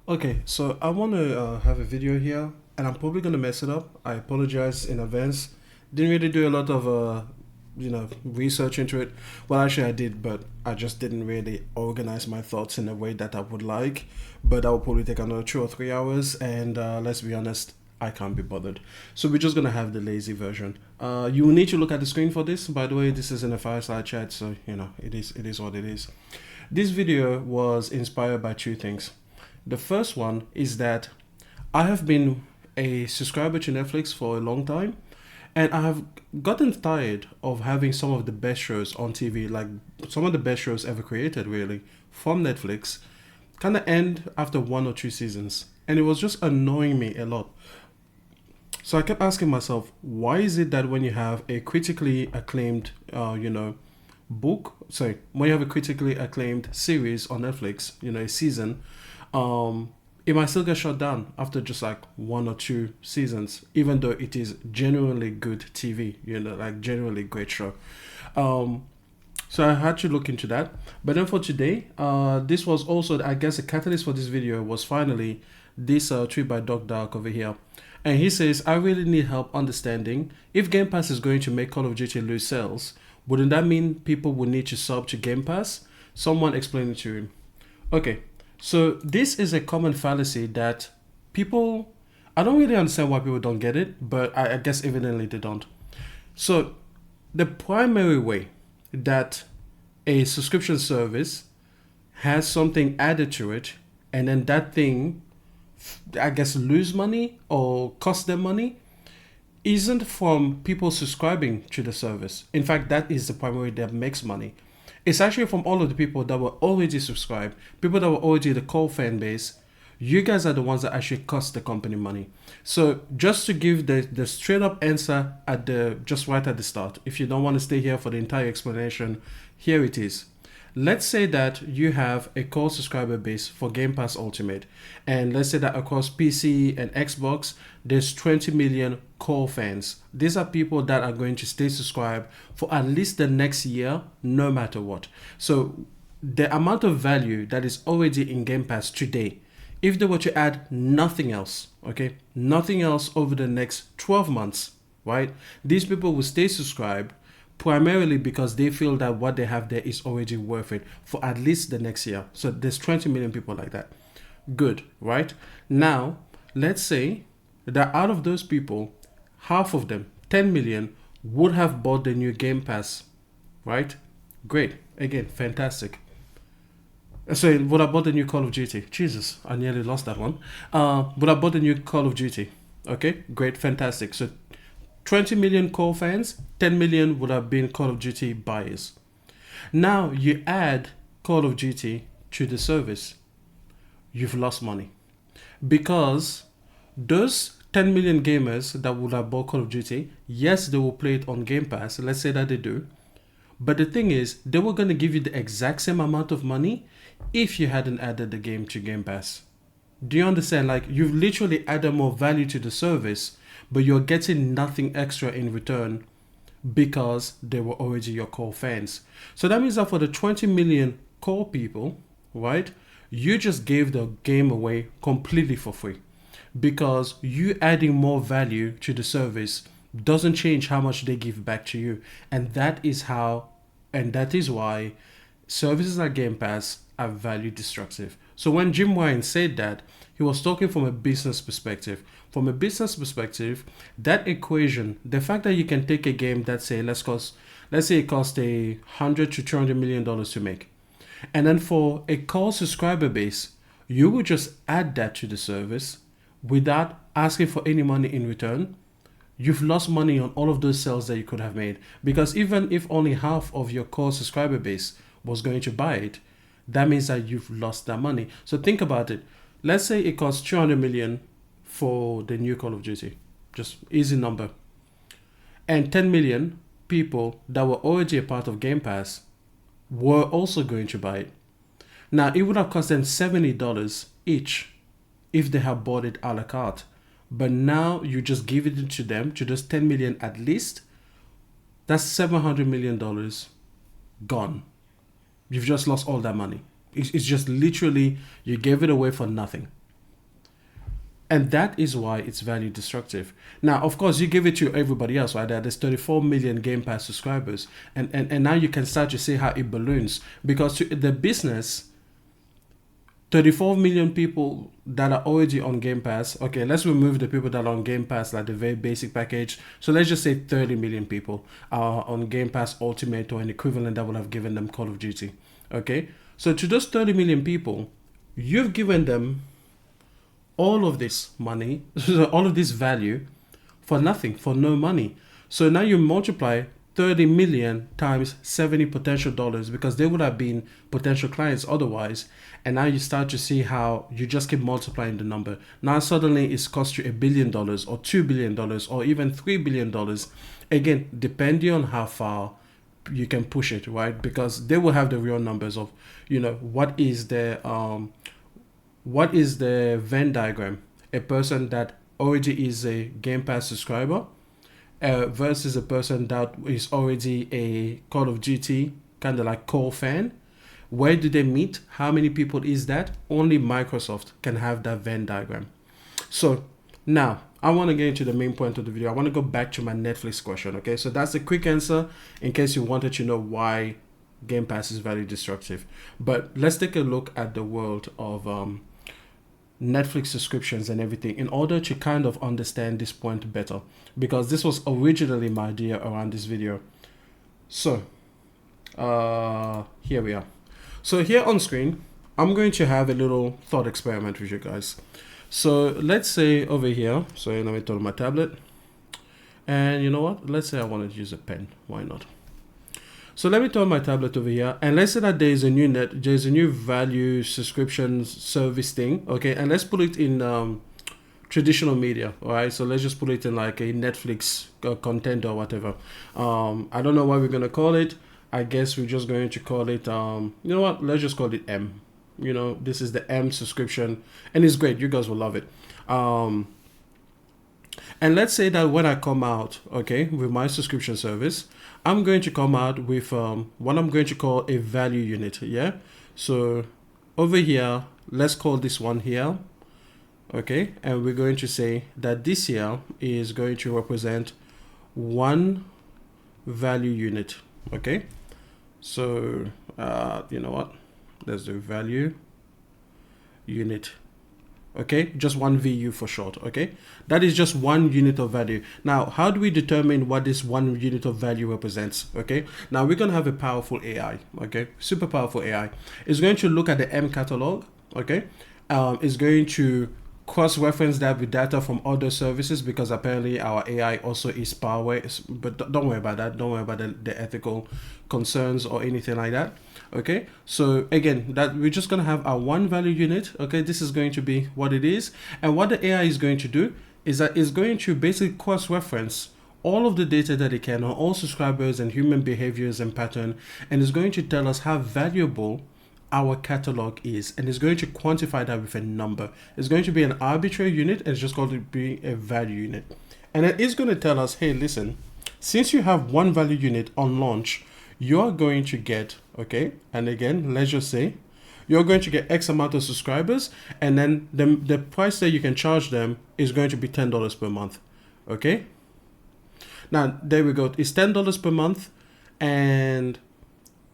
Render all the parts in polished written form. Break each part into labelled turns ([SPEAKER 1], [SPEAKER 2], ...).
[SPEAKER 1] Okay, so I want to have a video here, and I'm probably gonna mess it up. I apologize in advance. Didn't really do a lot of research into it. Well, actually, I did, but I just didn't really organize my thoughts in a way that I would like. But that will probably take another 2 or 3 hours, and let's be honest, I can't be bothered. So we're just gonna have the lazy version. You will need to look at the screen for this. By the way, this is in a fireside chat, so it is what it is. This video was inspired by two things. The first one is that I have been a subscriber to Netflix for a long time, and I have gotten tired of having some of the best shows on TV, like some of the best shows ever created, really, from Netflix, kind of end after 1 or 2 seasons. And it was just annoying me a lot. So I kept asking myself, why is it that when you have a critically acclaimed, when you have a critically acclaimed series on Netflix, a season, it might still get shut down after just like 1 or 2 seasons, even though it is genuinely good TV, like genuinely great show. Um, so I had to look into that. But then for today, this was also, I guess, a catalyst for this video was finally this tweet by Doc Dark over here. And he says, I really need help understanding if Game Pass is going to make Call of Duty lose sales, wouldn't that mean people will need to sub to Game Pass? Someone explain it to him. Okay, so this is a common fallacy that people, I don't really understand why people don't get it, but I guess evidently they don't. So the primary way that a subscription service has something added to it, and then that thing, I guess, lose money or cost them money, isn't from people subscribing to the service. In fact, that is the primary that makes money. It's actually from all of the people that were already subscribed, people that were already the core fan base. You guys are the ones that actually cost the company money. So just to give the straight up answer at the just right at the start, if you don't want to stay here for the entire explanation, here it is. Let's say that you have a core subscriber base for Game Pass Ultimate, and let's say that across PC and Xbox, there's 20 million core fans. These are people that are going to stay subscribed for at least the next year, no matter what. So the amount of value that is already in Game Pass today, if they were to add nothing else, okay, nothing else over the next 12 months, right, these people will stay subscribed primarily because they feel that what they have there is already worth it for at least the next year. So there's 20 million people like that. Good, right? Now, let's say that out of those people, half of them, 10 million, would have bought the new Game Pass, right? Great. Again, fantastic. Sorry, would have bought the new Call of Duty. Jesus, I nearly lost that one. Would have bought the new Call of Duty. Okay, great, fantastic. So 20 million core fans, 10 million would have been Call of Duty buyers. Now you add Call of Duty to the service, you've lost money. Because those 10 million gamers that would have bought Call of Duty, yes, they will play it on Game Pass. Let's say that they do. But the thing is, they were going to give you the exact same amount of money if you hadn't added the game to Game Pass. Do you understand? Like, you've literally added more value to the service, but you're getting nothing extra in return because they were already your core fans. So that means that for the 20 million core people, right, you just gave the game away completely for free because you adding more value to the service doesn't change how much they give back to you. And that is why services like Game Pass are value destructive. So when Jim Ryan said that, he was talking from a business perspective. From a business perspective, that equation, the fact that you can take a game that let's say it costs $100 to $200 million to make, and then for a core subscriber base, you would just add that to the service without asking for any money in return. You've lost money on all of those sales that you could have made, because even if only half of your core subscriber base was going to buy it, that means that you've lost that money. So think about it. Let's say it costs 200 million for the new Call of Duty, just easy number, and 10 million people that were already a part of Game Pass were also going to buy it. Now, it would have cost them $70 each if they had bought it a la carte. But now you just give it to them, to those 10 million at least. That's $700 million gone. You've just lost all that money. It's just literally, you gave it away for nothing. And that is why it's value destructive. Now, of course, you give it to everybody else, right? There's 34 million Game Pass subscribers. And now you can start to see how it balloons. Because to the business, 34 million people that are already on Game Pass. Okay, let's remove the people that are on Game Pass, like the very basic package. So let's just say 30 million people are on Game Pass Ultimate or an equivalent that would have given them Call of Duty. Okay, so to those 30 million people, you've given them all of this money, all of this value for nothing, for no money. So now you multiply 30 million times 70 potential dollars, because they would have been potential clients otherwise. And now you start to see how you just keep multiplying the number. Now suddenly it's cost you $1 billion or $2 billion or even $3 billion. Again, depending on how far you can push it, right? Because they will have the real numbers of, what is the Venn diagram. A person that already is a Game Pass subscriber versus a person that is already a Call of Duty kind of like core fan. Where do they meet? How many people is that? Only Microsoft can have that Venn diagram. So now I want to get into the main point of the video. I want to go back to my Netflix question. Okay, so that's a quick answer in case you wanted to know why Game Pass is value destructive. But let's take a look at the world of Netflix subscriptions and everything in order to kind of understand this point better, because this was originally my idea around this video. So here we are. So here on screen, I'm going to have a little thought experiment with you guys. So let's say over here, so let me turn on my tablet, and you know what, let's say I want to use a pen. Why not? So let me turn my tablet over here, and let's say that there's a new value subscription service thing, okay? And let's put it in traditional media, all right? So let's just put it in like a Netflix content or whatever. I don't know what we're gonna call it. I guess we're just going to call it, you know what? Let's just call it M. This is the M subscription, and it's great. You guys will love it. And let's say that when I come out, okay, with my subscription service, I'm going to come out with what I'm going to call a value unit, yeah? So over here, let's call this one here, okay? And we're going to say that this here is going to represent one value unit, okay? So, you know what? Let's do value unit. Okay, just one VU for short. Okay, that is just one unit of value. Now, how do we determine what this one unit of value represents? Okay, now we're gonna have a powerful AI. Okay, super powerful AI. It's going to look at the M catalog. Okay, it's going to cross-reference that with data from other services, because apparently our AI also is power. But don't worry about that. Don't worry about the ethical concerns or anything like that. Okay, so again, that we're just gonna have our one value unit. Okay, this is going to be what it is, and what the AI is going to do is that it's going to basically cross-reference all of the data that it can on all subscribers and human behaviors and pattern, and is going to tell us how valuable our catalog is, and it's going to quantify that with a number. It's going to be an arbitrary unit, and it's just going to be a value unit, and it is going to tell us, hey, listen, since you have one value unit on launch, you're going to get, okay, and again, let's just say you're going to get X amount of subscribers, and then the price that you can charge them is going to be $10 per month. Okay, now there we go. It's $10 per month, and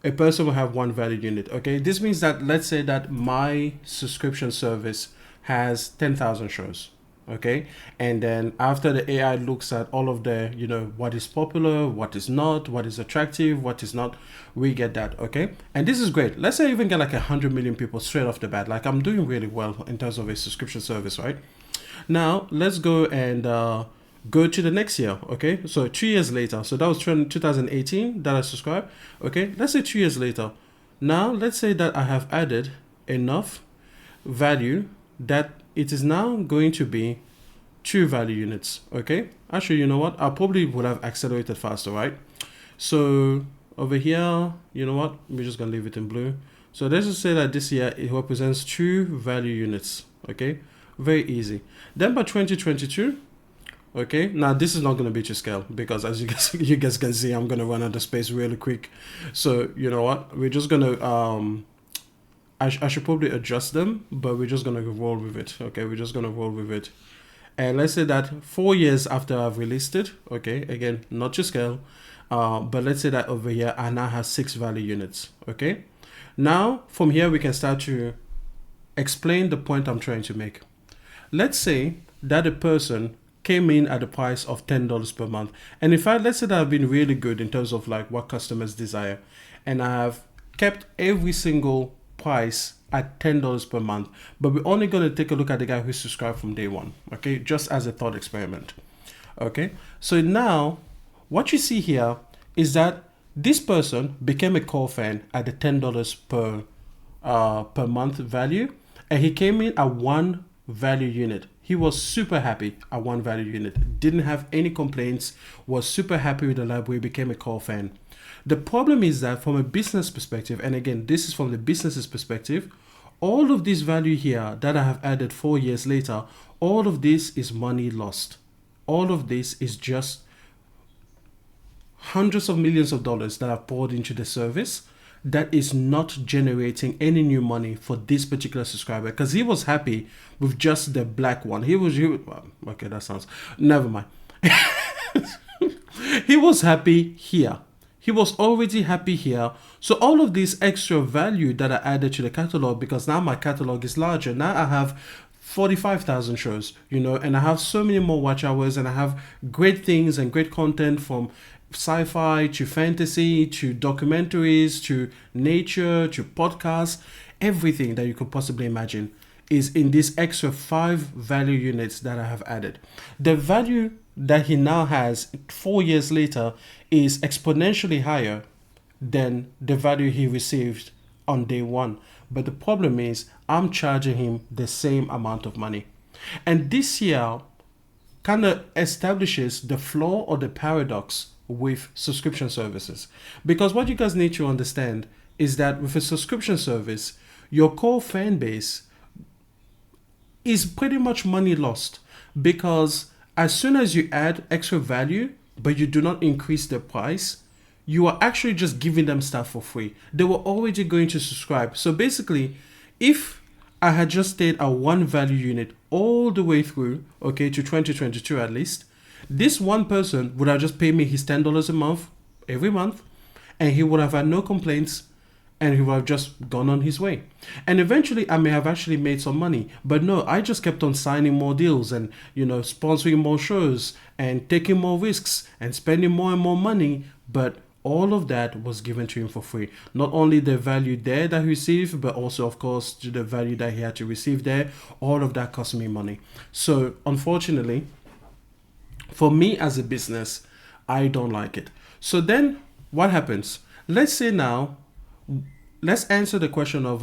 [SPEAKER 1] a person will have one value unit. Okay, this means that, let's say that my subscription service has 10,000 shows. Okay, and then after the AI looks at all of the, what is popular, what is not, what is attractive, what is not, we get that. Okay, and this is great. Let's say I even get like 100 million people straight off the bat. Like, I'm doing really well in terms of a subscription service, right? Now let's go and go to the next year. Okay, so 2 years later, so that was 2018 that I subscribed. Okay, let's say 2 years later. Now let's say that I have added enough value that it is now going to be 2 value units. Okay, actually, you know what, I probably would have accelerated faster, right? So over here, you know what, we're just gonna leave it in blue. So let's just say that this year it represents 2 value units. Okay, very easy. Then by 2022, okay, now this is not going to be to scale, because as you guys can see, I'm going to run out of space really quick. So you know what, we're just going to I should probably adjust them, but we're just gonna roll with it. Okay, we're just gonna roll with it. And let's say that 4 years after I've released it, okay, again, not to scale, but let's say that over here I now have 6 value units. Okay, now from here we can start to explain the point I'm trying to make. Let's say that a person came in at the price of $10 per month, and in fact, let's say that I've been really good in terms of like what customers desire, and I have kept every single price at $10 per month, but we're only going to take a look at the guy who subscribed from day one. Okay, just as a thought experiment. Okay, so now what you see here is that this person became a core fan at the $10 per month value, and he came in at 1 value unit. He was super happy at 1 value unit, didn't have any complaints, was super happy with the library, became a core fan. The problem is that from a business perspective, and again, this is from the business's perspective, all of this value here that I have added 4 years later, all of this is money lost. All of this is just hundreds of millions of dollars that I've poured into the service that is not generating any new money for this particular subscriber, because he was happy with just the black one. Okay, that sounds, never mind. He was happy here. He was already happy here. So all of this extra value that I added to the catalog, because now my catalog is larger. Now I have 45,000 shows, and I have so many more watch hours, and I have great things and great content from sci-fi to fantasy to documentaries to nature to podcasts. Everything that you could possibly imagine is in this extra 5 value units that I have added. The value that he now has 4 years later is exponentially higher than the value he received on day one. But the problem is I'm charging him the same amount of money. And this here kind of establishes the flaw or the paradox with subscription services. Because what you guys need to understand is that with a subscription service, your core fan base is pretty much money lost, because as soon as you add extra value but you do not increase the price, you are actually just giving them stuff for free. They were already going to subscribe. So basically, if I had just stayed at 1 value unit all the way through, okay, to 2022 at least, this one person would have just paid me his $10 a month every month, and he would have had no complaints, and he would have just gone on his way. And eventually I may have actually made some money, but no, I just kept on signing more deals and, sponsoring more shows and taking more risks and spending more and more money. But all of that was given to him for free. Not only the value there that he received, but also, of course, the value that he had to receive there. All of that cost me money. So unfortunately, for me as a business, I don't like it. So then what happens? Let's say now, let's answer the question of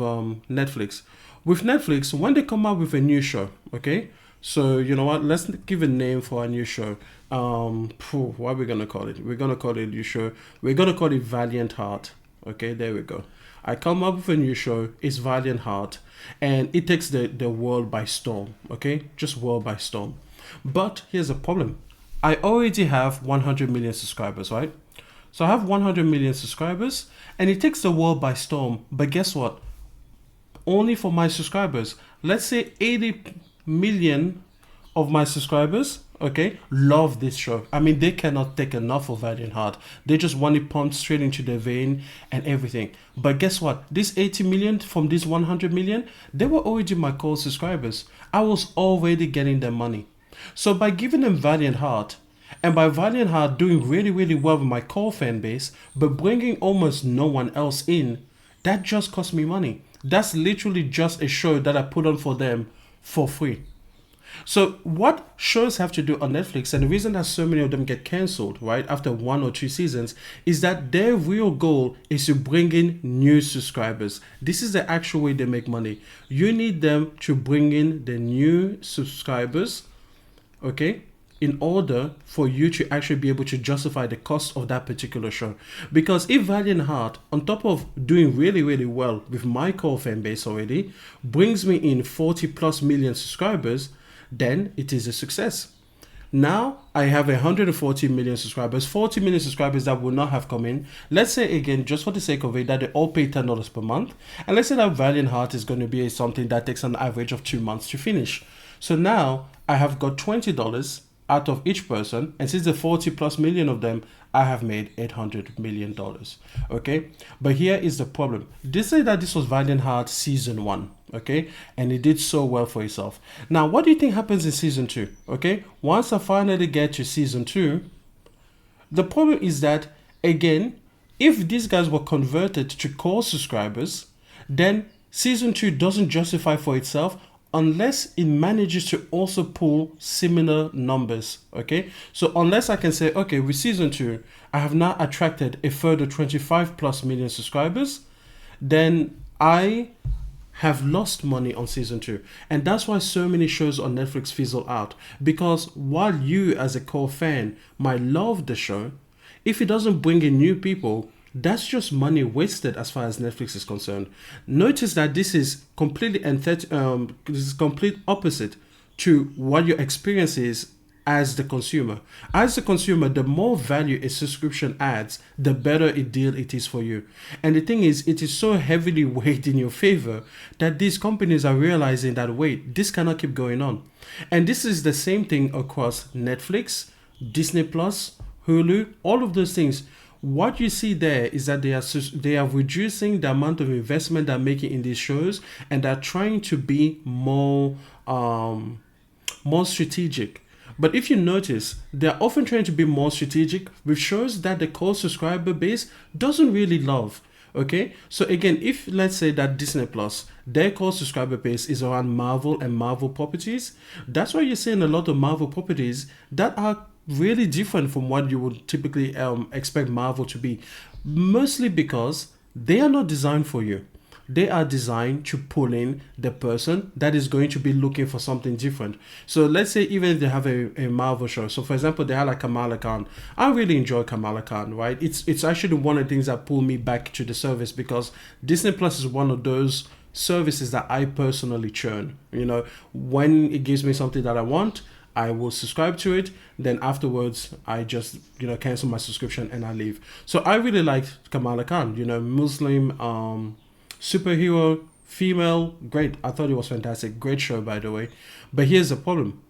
[SPEAKER 1] Netflix. With Netflix, when they come out with a new show, okay? So you know what? Let's give a name for a new show. What are we gonna call it? We're gonna call it a new show. We're gonna call it Valiant Heart. Okay, there we go. I come up with a new show. It's Valiant Heart, and it takes the world by storm. Okay, just world by storm. But here's a problem. I already have 100 million subscribers, right? So I have 100 million subscribers, and it takes the world by storm. But guess what? Only for my subscribers. Let's say 80 million of my subscribers, okay, love this show. I mean, they cannot take enough of Valiant Heart. They just want it pumped straight into their vein and everything. But guess what? This 80 million from this 100 million, they were already my core subscribers. I was already getting their money. So by giving them Valiant Heart, and by Valiant Heart doing really, really well with my core fan base, but bringing almost no one else in, that just cost me money. That's literally just a show that I put on for them for free. So what shows have to do on Netflix, and the reason that so many of them get cancelled, right, after 1 or 2 seasons, is that their real goal is to bring in new subscribers. This is the actual way they make money. You need them to bring in the new subscribers, okay, in order for you to actually be able to justify the cost of that particular show. Because if Valiant Heart, on top of doing really, really well with my core fan base already, brings me in 40 plus million subscribers, then it is a success. Now I have 140 million subscribers, 40 million subscribers that will not have come in. Let's say again, just for the sake of it, that they all pay $10 per month. And let's say that Valiant Heart is going to be something that takes an average of 2 months to finish. So now I have got $20 out of each person, and since the 40 plus million of them, I have made $800 million. Okay, but here is the problem. They say that this was Valiant Heart season 1. Okay, and it did so well for itself. Now what do you think happens in season 2? Okay, once I finally get to season 2, the problem is that, again, if these guys were converted to core subscribers, then season 2 doesn't justify for itself unless it manages to also pull similar numbers. Okay, so unless I can say, okay, with season 2 I have now attracted a further 25 plus million subscribers, then I have lost money on season 2. And that's why so many shows on Netflix fizzle out, because while you as a core fan might love the show, if it doesn't bring in new people, that's just money wasted as far as Netflix is concerned. Notice that this is completely this is complete opposite to what your experience is as the consumer. As the consumer, the more value a subscription adds, the better a deal it is for you. And the thing is, it is so heavily weighed in your favor that these companies are realizing that, wait, this cannot keep going on. And this is the same thing across Netflix, Disney Plus, Hulu, all of those things. What you see there is that they are reducing the amount of investment they're making in these shows, and they're trying to be more strategic. But if you notice, they're often trying to be more strategic with shows that the core subscriber base doesn't really love. Okay, so again, if let's say that Disney Plus, their core subscriber base is around Marvel and Marvel properties, that's why you're seeing a lot of Marvel properties that are really different from what you would typically expect Marvel to be, mostly because they are not designed for you. They are designed to pull in the person that is going to be looking for something different. So let's say even if they have a Marvel show. So for example, they had like Kamala Khan. I really enjoy Kamala Khan, right? It's actually one of the things that pull me back to the service, because Disney Plus is one of those services that I personally churn. You know, when it gives me something that I want, I will subscribe to it. Then afterwards, I just, cancel my subscription and I leave. So I really liked Kamala Khan, Muslim, superhero, female, great. I thought it was fantastic. Great show, by the way. But here's the problem.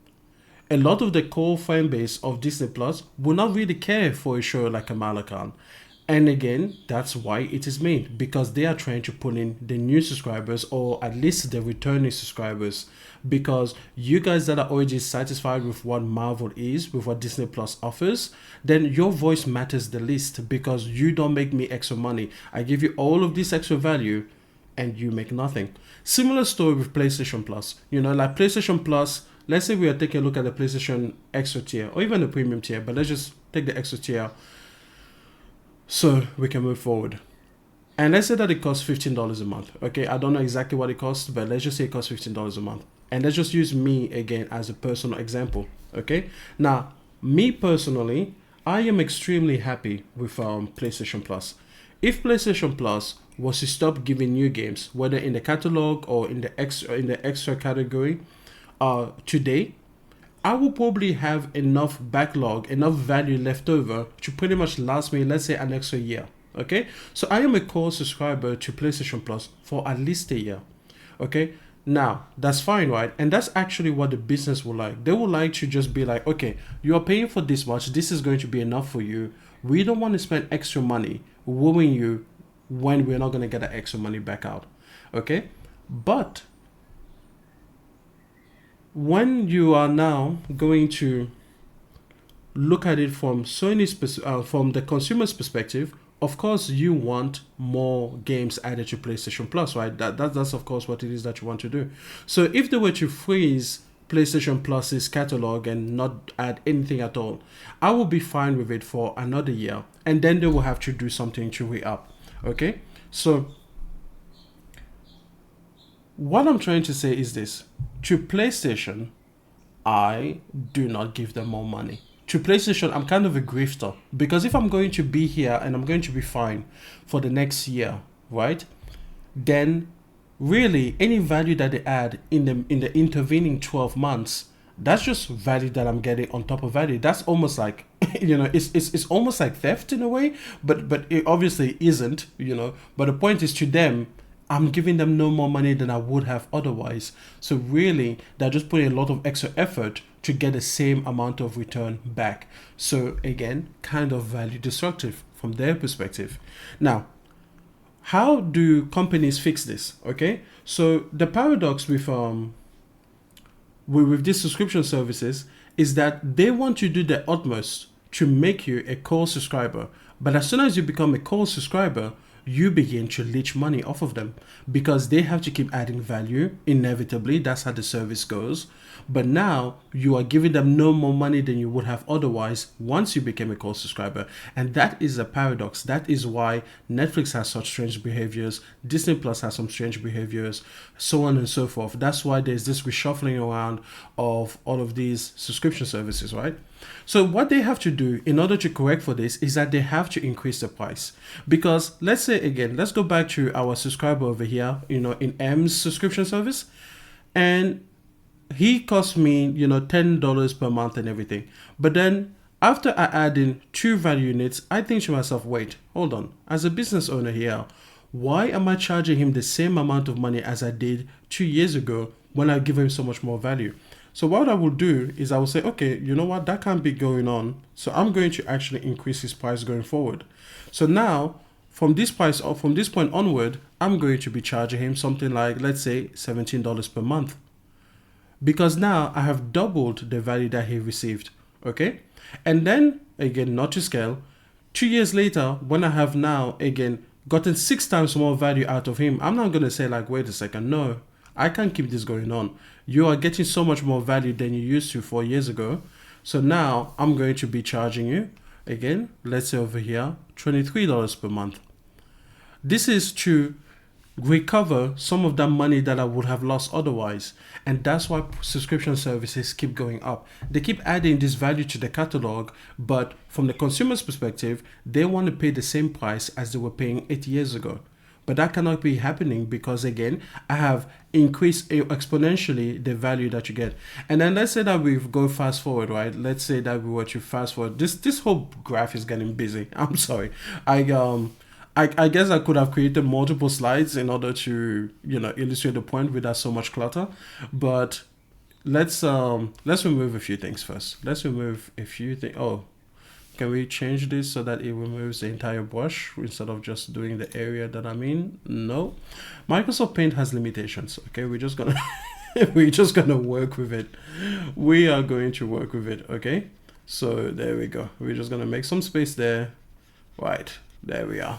[SPEAKER 1] A lot of the core fan base of Disney Plus will not really care for a show like Kamala Khan. And again, that's why it is made, because they are trying to pull in the new subscribers, or at least the returning subscribers. Because you guys that are already satisfied with what Marvel is, with what Disney Plus offers, then your voice matters the least, because you don't make me extra money. I give you all of this extra value and you make nothing. Similar story with PlayStation Plus. Like PlayStation Plus, let's say we are taking a look at the PlayStation extra tier, or even the premium tier, but let's just take the extra tier so we can move forward. And let's say that it costs $15 a month. Okay, I don't know exactly what it costs, but let's just say it costs $15 a month. And let's just use me again as a personal example. Okay, now me personally, I am extremely happy with PlayStation Plus. If PlayStation Plus was to stop giving new games, whether in the catalog or in the extra category, today, I will probably have enough backlog, enough value left over to pretty much last me, let's say, an extra year. Okay, so I am a core subscriber to PlayStation Plus for at least a year. Okay, now that's fine, right? And that's actually what the business will like. They would like to just be like, okay, you are paying for this much, this is going to be enough for you. We don't want to spend extra money wooing you when we're not going to get that extra money back out. Okay, but when you are now going to look at it from from the consumer's perspective, of course you want more games added to PlayStation Plus, right? That's of course what it is that you want to do. So if they were to freeze PlayStation Plus's catalog and not add anything at all, I will be fine with it for another year, and then they will have to do something to re-up. Okay, so what I'm trying to say is this: to PlayStation, I do not give them more money. To PlayStation, I'm kind of a grifter, because if I'm going to be here and I'm going to be fine for the next year, right, then really any value that they add in the intervening 12 months, That's just value that I'm getting on top of value. That's almost like, it's almost like theft in a way, but it obviously isn't, But the point is, to them, I'm giving them no more money than I would have otherwise. So really, they're just putting a lot of extra effort to get the same amount of return back. So again, kind of value destructive from their perspective. Now, how do companies fix this? Okay, so the paradox with these subscription services is that they want to do their utmost to make you a core subscriber. But as soon as you become a core subscriber, you begin to leech money off of them because they have to keep adding value. Inevitably, that's how the service goes. But now you are giving them no more money than you would have otherwise once you became a core subscriber. And that is a paradox. That is why Netflix has such strange behaviors, Disney Plus has some strange behaviors, so on and so forth. That's why there's this reshuffling around of all of these subscription services, right? So what they have to do in order to correct for this is that they have to increase the price. Because let's say again, let's go back to our subscriber over here, in M's subscription service. And he cost me, $10 per month and everything. But then after I add in 2 value units, I think to myself, wait, hold on. As a business owner here, why am I charging him the same amount of money as I did 2 years ago when I give him so much more value? So what I will do is I will say, okay, you know what, that can't be going on. So I'm going to actually increase his price going forward. So now from this price or from this point onward, I'm going to be charging him something like, let's say, $17 per month. Because now I have doubled the value that he received. Okay. And then again, not to scale, 2 years later, when I have now again gotten 6 times more value out of him, I'm not going to say like, wait a second, no, I can't keep this going on. You are getting so much more value than you used to 4 years ago. So now I'm going to be charging you again, let's say over here, $23 per month. This is to recover some of that money that I would have lost otherwise. And that's why subscription services keep going up. They keep adding this value to the catalog, but from the consumer's perspective, they want to pay the same price as they were paying 8 years ago. But that cannot be happening because again, I have increased exponentially the value that you get. And then let's say that we go fast forward, right? Let's say that we were to fast forward. This whole graph is getting busy. I'm sorry. I guess I could have created multiple slides in order to, illustrate the point without so much clutter. But let's remove a few things first. Let's remove a few things. Oh, can we change this so that it removes the entire brush instead of just doing the area that I'm in? No. Microsoft Paint has limitations. Okay, we're just gonna work with it. We are going to work with it. Okay. So there we go. We're just gonna make some space there. Right. There we are.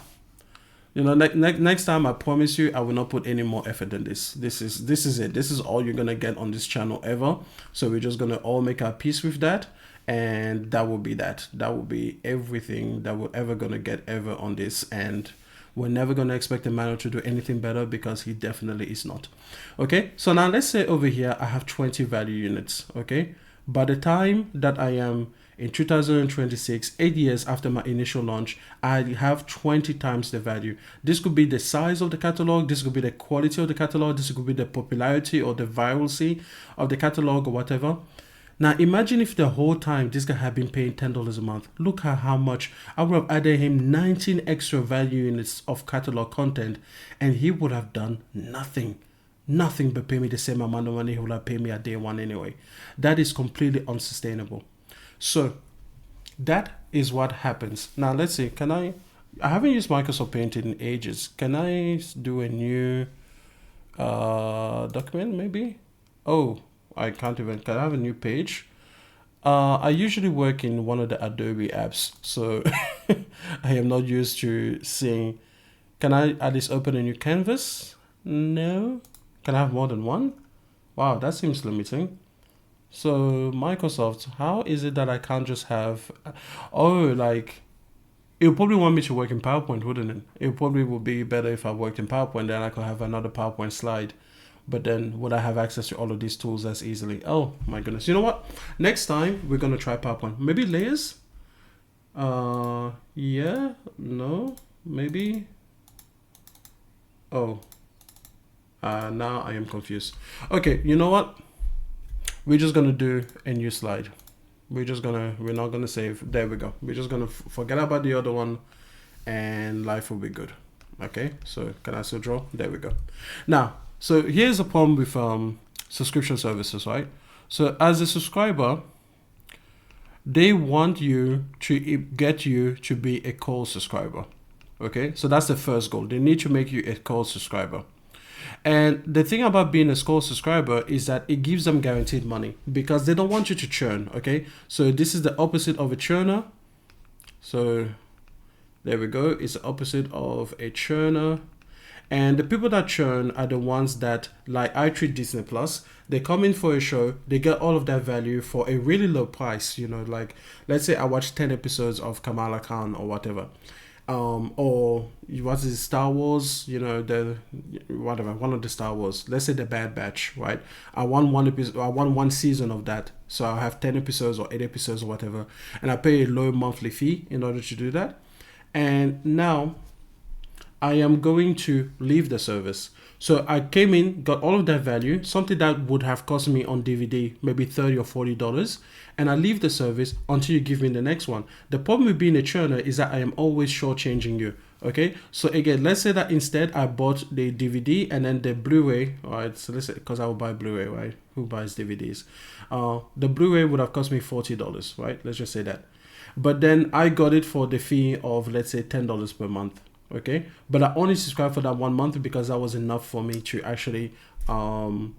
[SPEAKER 1] Next time, I promise you, I will not put any more effort than this. This is it. This is all you're gonna get on this channel ever. So we're just gonna all make our peace with that, and that will be that. That will be everything that we're ever gonna get ever on this, and we're never gonna expect Emmanuel to do anything better because he definitely is not. Okay. So now let's say over here I have 20 value units. Okay. By the time that I am in 2026, 8 years after my initial launch, I have 20 times the value. This could be the size of the catalog, this could be the quality of the catalog, this could be the popularity or the virality of the catalog or whatever. Now imagine if the whole time this guy had been paying $10 a month. Look at how much I would have added him 19 extra value units of catalog content, and he would have done nothing but pay me the same amount of money he would have paid me at day one anyway. That is completely unsustainable. So that is what happens. Now let's see, I haven't used Microsoft Paint in ages. Can I do a new document maybe? Oh, I can't even, can I have a new page? I usually work in one of the Adobe apps, so I am not used to seeing, can I at least open a new canvas? No. Can I have more than one? Wow, that seems limiting. So Microsoft, how is it that I can't just have, like, it'll probably want me to work in PowerPoint, wouldn't it? It probably would be better if I worked in PowerPoint, then I could have another PowerPoint slide. But then would I have access to all of these tools as easily? Oh my goodness. You know what? Next time we're going to try PowerPoint. Maybe layers? Yeah, no, maybe. Oh, now I am confused. Okay, you know what? we're just gonna do a new slide. We're not gonna save. There we go. We're just gonna forget about the other one, and life will be good. Okay, so can I still draw? There we go. Now, so here's a problem with subscription services, right? So as a subscriber, they want you to get you to be a core subscriber. Okay, so that's the first goal. They need to make you a core subscriber. And the thing about being a core subscriber is that it gives them guaranteed money because they don't want you to churn. Okay, so this is the opposite of a churner. So there we go. It's the opposite of a churner. And the people that churn are the ones that, like I treat Disney Plus, they come in for a show, they get all of that value for a really low price. You know, like let's say I watch 10 episodes of Kamala Khan or whatever. Or what is it, Star Wars, you know, the whatever, one of the Star Wars, let's say the Bad Batch, right? I want one episode, I want one season of that, so I have 10 episodes or 8 episodes or whatever, and I pay a low monthly fee in order to do that. And now I am going to leave the service. So I came in, got all of that value, something that would have cost me on DVD maybe $30 or $40, and I leave the service until you give me the next one. The problem with being a churner is that I am always shortchanging you. Okay, so again, let's say that instead I bought the DVD and then the Blu-ray. All right, so let's say, because I will buy Blu-ray, right? Who buys DVDs? The Blu-ray would have cost me $40, right? Let's just say that. But then I got it for the fee of, let's say, $10 per month. Okay, but I only subscribed for that 1 month because that was enough for me to actually go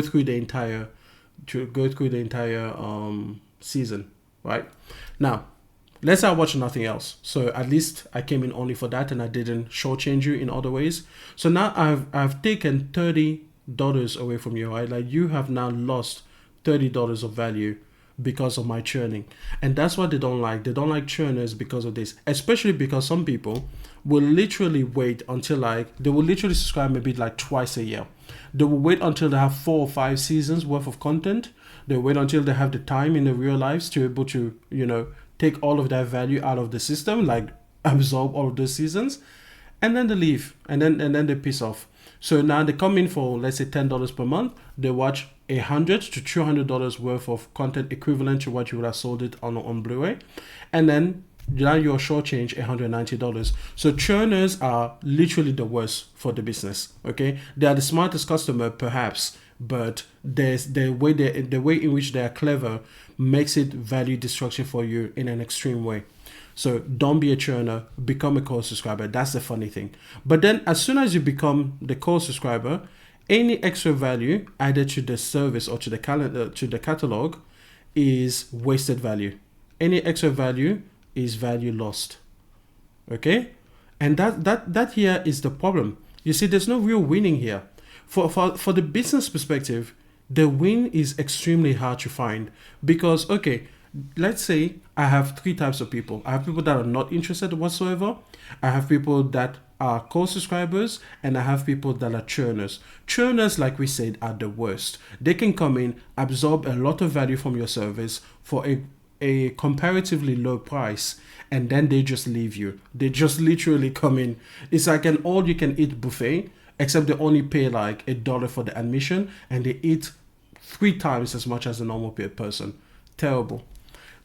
[SPEAKER 1] through the entire season, right? Now, let's say I watch nothing else. So at least I came in only for that and I didn't shortchange you in other ways. So now I've taken $30 away from you, right? Like you have now lost $30 of value because of my churning. And that's what they don't like. They don't like churners because of this, especially because some people will literally wait until they will literally subscribe maybe like twice a year. They will wait until they have 4 or 5 seasons worth of content. They wait until they have the time in their real lives to be able to, you know, take all of that value out of the system, like absorb all of those seasons, and then they leave, and then they piss off. So now they come in for, let's say, $10 per month. They watch $100 to $200 worth of content equivalent to what you would have sold it on Blu-ray, and then now you're shortchanged $190. So churners are literally the worst for the business. Okay, they are the smartest customer perhaps, but there's the way in which they are clever makes it value destruction for you in an extreme way. So don't be a churner, become a core subscriber. That's the funny thing. But then as soon as you become the core subscriber, any extra value added to the service or to the catalog is wasted value. Any extra value is value lost. Okay? And that here is the problem. You see, there's no real winning here. For the business perspective, the win is extremely hard to find because, okay, let's say I have 3 types of people. I have people that are not interested whatsoever. I have people that are core subscribers, and I have people that are churners. Churners, like we said, are the worst. They can come in, absorb a lot of value from your service for a comparatively low price, and then they just leave you. They just literally come in. It's like an all-you-can-eat buffet, except they only pay like $1 for the admission, and they eat 3 times as much as a normal person. Terrible.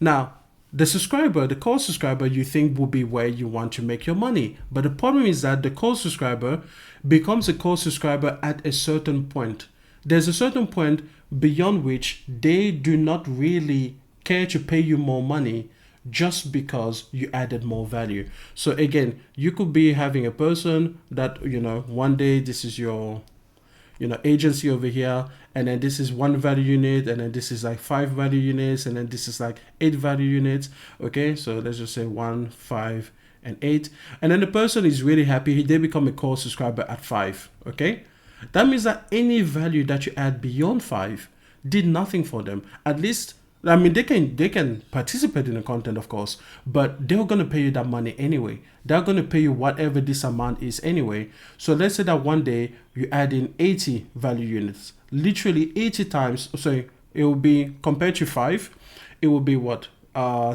[SPEAKER 1] Now, the core subscriber, you think will be where you want to make your money. But the problem is that the core subscriber becomes a core subscriber at a certain point. There's a certain point beyond which they do not really care to pay you more money just because you added more value. So again, you could be having a person that, you know, one day this is your, you know, agency over here, and then this is 1 value unit, and then this is like 5 value units, and then this is like 8 value units. Okay, so let's just say 1, 5, and 8, and then the person is really happy. They become a core subscriber at 5. Okay, that means that any value that you add beyond 5 did nothing for them. At least, I mean, they can participate in the content, of course, but they're going to pay you that money anyway. They're going to pay you whatever this amount is anyway. So let's say that one day you add in 80 value units, literally 80 times. So it will be, compared to 5, it will be what?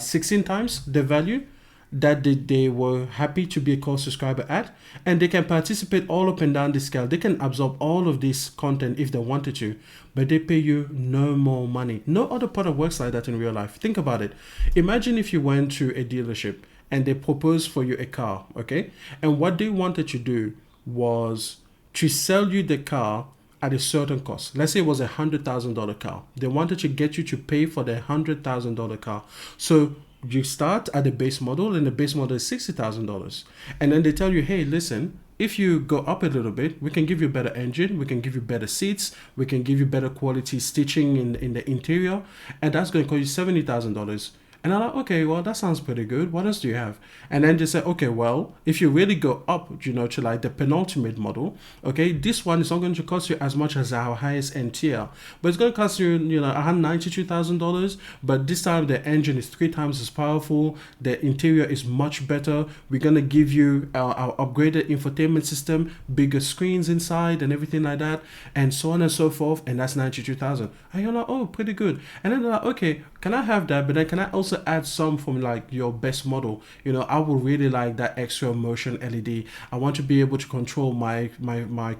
[SPEAKER 1] 16 times the value. that they were happy to be a core subscriber at, and they can participate all up and down the scale. They can absorb all of this content if they wanted to, but they pay you no more money. No other product works like that in real life. Think about it. Imagine if you went to a dealership and they proposed for you a car, okay? And what they wanted to do was to sell you the car at a certain cost. Let's say it was $100,000 car. They wanted to get you to pay for the $100,000 car. So you start at the base model, and the base model is $60,000. And then they tell you, hey, listen, if you go up a little bit, we can give you a better engine, we can give you better seats, we can give you better quality stitching in the interior, and that's going to cost you $70,000. And I'm like, okay, well, that sounds pretty good. What else do you have? And then they say, okay, well, if you really go up, to like the penultimate model, okay, this one is not going to cost you as much as our highest end tier, but it's going to cost you, $192,000. But this time the engine is 3 times as powerful. The interior is much better. We're going to give you our upgraded infotainment system, bigger screens inside and everything like that, and so on and so forth. And that's $92,000. And you're like, oh, pretty good. And then they're like, okay, can I have that? But then can I also add some from like your best model? I would really like that extra motion LED. I want to be able to control my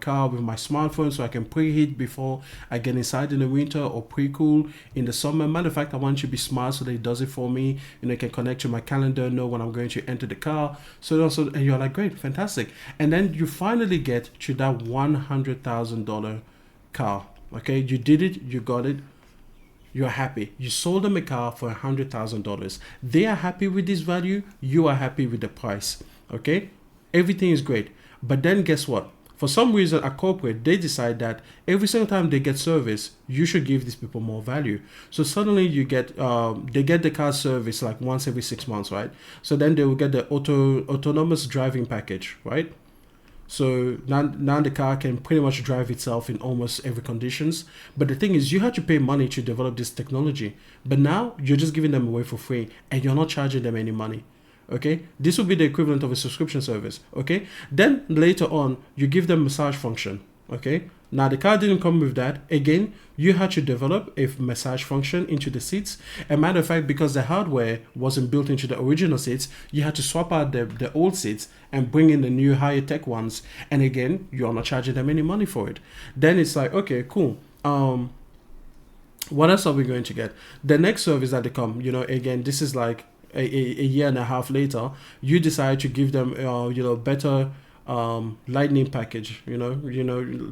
[SPEAKER 1] car with my smartphone, so I can preheat before I get inside in the winter, or pre-cool in the summer. Matter of fact, I want it to be smart so that it does it for me. It can connect to my calendar, know when I'm going to enter the car. So also, and you're like, great, fantastic. And then you finally get to that $100,000 car. Okay, you did it, you got it. You're happy. You sold them a car for $100,000. They are happy with this value. You are happy with the price. Okay? Everything is great. But then guess what? For some reason, at corporate, they decide that every single time they get service, you should give these people more value. So suddenly you get, they get the car service like once every 6 months, right? So then they will get the autonomous driving package, right? So now the car can pretty much drive itself in almost every conditions. But the thing is, you had to pay money to develop this technology. But now you're just giving them away for free, and you're not charging them any money. Okay, this would be the equivalent of a subscription service. Okay, then later on you give them massage function. Okay, now the car didn't come with that. Again, you had to develop a massage function into the seats. As a matter of fact, because the hardware wasn't built into the original seats, you had to swap out the old seats and bring in the new higher tech ones. And again, you're not charging them any money for it. Then it's like, okay, cool. What else are we going to get? The next service that they come, again, this is like a year and a half later, you decide to give them, better lightning package.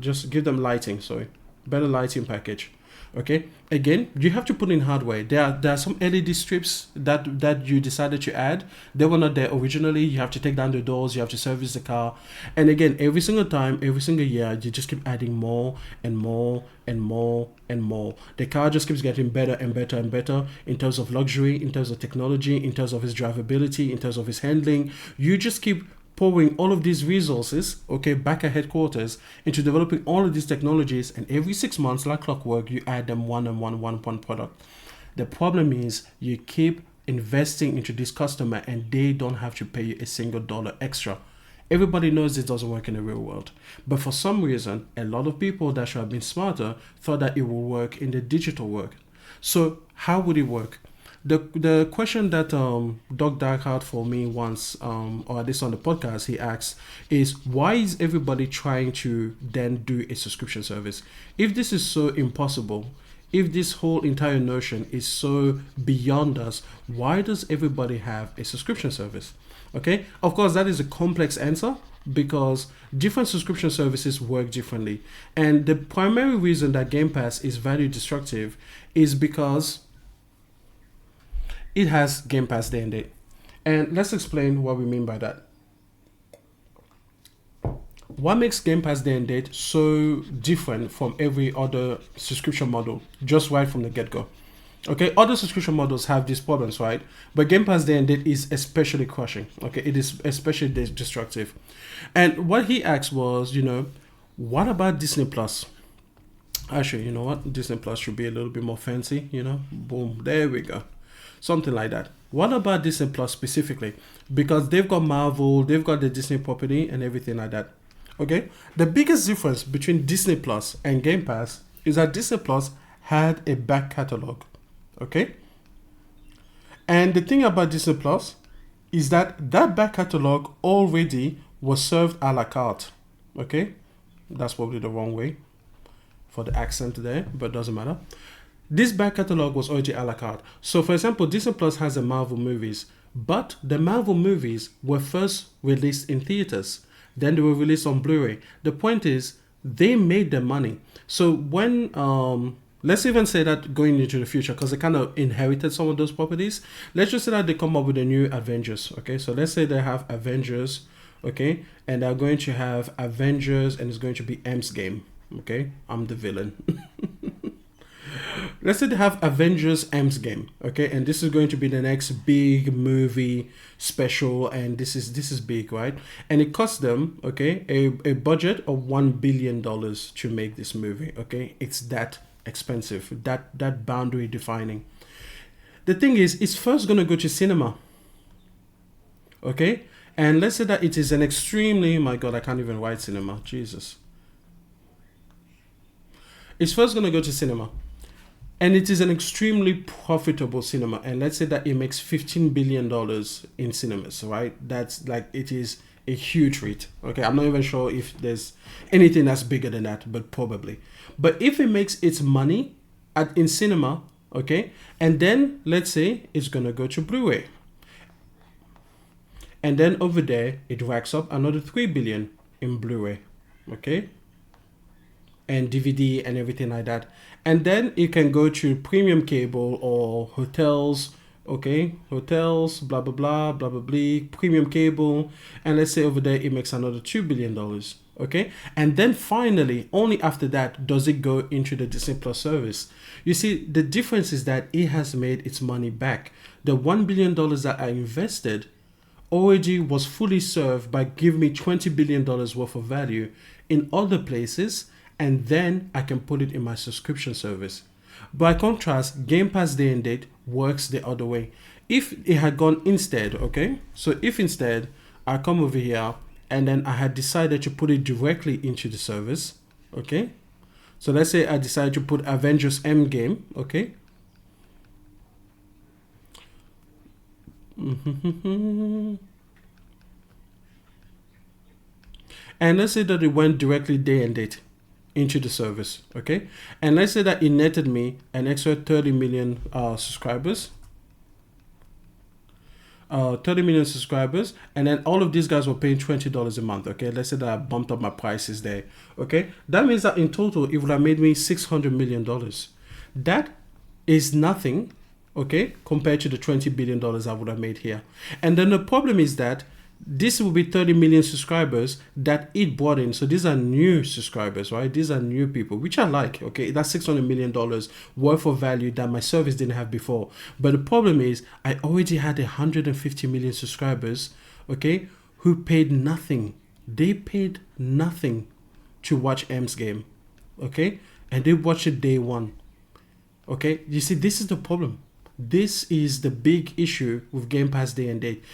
[SPEAKER 1] Just give them lighting. Sorry, better lighting package. Okay, again, you have to put in hardware. There are some LED strips that you decided to add. They were not there originally. You have to take down the doors, you have to service the car, and again, every single time, every single year, you just keep adding more and more and more and more. The car just keeps getting better and better and better in terms of luxury, in terms of technology, in terms of its drivability, in terms of its handling. You just keep pouring all of these resources, okay, back at headquarters into developing all of these technologies, and every 6 months, like clockwork, you add them one product. The problem is you keep investing into this customer, and they don't have to pay you a single dollar extra. Everybody knows this doesn't work in the real world, but for some reason, a lot of people that should have been smarter thought that it will work in the digital world. So how would it work? The question that Doug Dark had for me once, or at least on the podcast, he asked is, why is everybody trying to then do a subscription service? If this is so impossible, if this whole entire notion is so beyond us, why does everybody have a subscription service? Okay, of course, that is a complex answer, because different subscription services work differently. And the primary reason that Game Pass is value destructive is because it has Game Pass day and date. And let's explain what we mean by that. What makes Game Pass day and date so different from every other subscription model, just right from the get-go? Okay, other subscription models have these problems, right? But Game Pass day and date is especially crushing. Okay, it is especially destructive. And what he asked was, what about Disney Plus? Actually, you know what? Disney Plus should be a little bit more fancy, Boom, there we go. Something like that. What about Disney Plus specifically? Because they've got Marvel, they've got the Disney property and everything like that. Okay? The biggest difference between Disney Plus and Game Pass is that Disney Plus had a back catalog. Okay? And the thing about Disney Plus is that that back catalog already was served a la carte. Okay, that's probably the wrong way for the accent there, but doesn't matter. This back catalog was already a la carte. So, for example, Disney Plus has the Marvel movies, but the Marvel movies were first released in theaters, then they were released on Blu-ray. The point is, they made their money. So when let's even say that going into the future, because they kind of inherited some of those properties. Let's just say that they come up with a new Avengers. Okay, so let's say they have Avengers. Okay, and they're going to have Avengers, and it's going to be M's game. Okay, I'm the villain. Let's say they have Avengers M's game, okay, and this is going to be the next big movie special, and this is big, right? And it costs them, okay, a budget of $1 billion to make this movie, okay. It's that expensive, that boundary defining. The thing is, it's first gonna go to cinema, okay, and let's say that it is an extremely, my God, I can't even write cinema, Jesus. It's first gonna go to cinema, and it is an extremely profitable cinema, and let's say that it makes $15 billion in cinemas, right? That's like, it is a huge rate. Okay, I'm not even sure if there's anything that's bigger than that, but probably. But if it makes its money in cinema, okay, and then let's say it's gonna go to Blu-ray, and then over there it racks up another 3 billion in Blu-ray, okay, and DVD and everything like that. And then it can go to premium cable or hotels, okay? Hotels, blah, blah, blah, blah, blah, blah, premium cable. And let's say over there it makes another $2 billion, okay? And then finally, only after that, does it go into the Disney Plus service. You see, the difference is that it has made its money back. The $1 billion that I invested already was fully served by giving me $20 billion worth of value in other places, and then I can put it in my subscription service. By contrast, Game Pass Day and Date works the other way. If it had gone instead, okay, so if instead I come over here and then I had decided to put it directly into the service, okay, so let's say I decided to put Avengers Endgame, okay, and let's say that it went directly day and date into the service, okay, and let's say that it netted me an extra 30 million subscribers, 30 million subscribers, and then all of these guys were paying $20 a month, okay. Let's say that I bumped up my prices there, okay. That means that in total it would have made me $600 million. That is nothing, okay, compared to the $20 billion I would have made here. And then the problem is that this will be 30 million subscribers that it brought in. So these are new subscribers, right? These are new people, which I like, okay? That's $600 million worth of value that my service didn't have before. But the problem is I already had 150 million subscribers, okay, who paid nothing. They paid nothing to watch M's game, okay? And they watched it day one, okay? You see, this is the problem. This is the big issue with Game Pass Day and Date.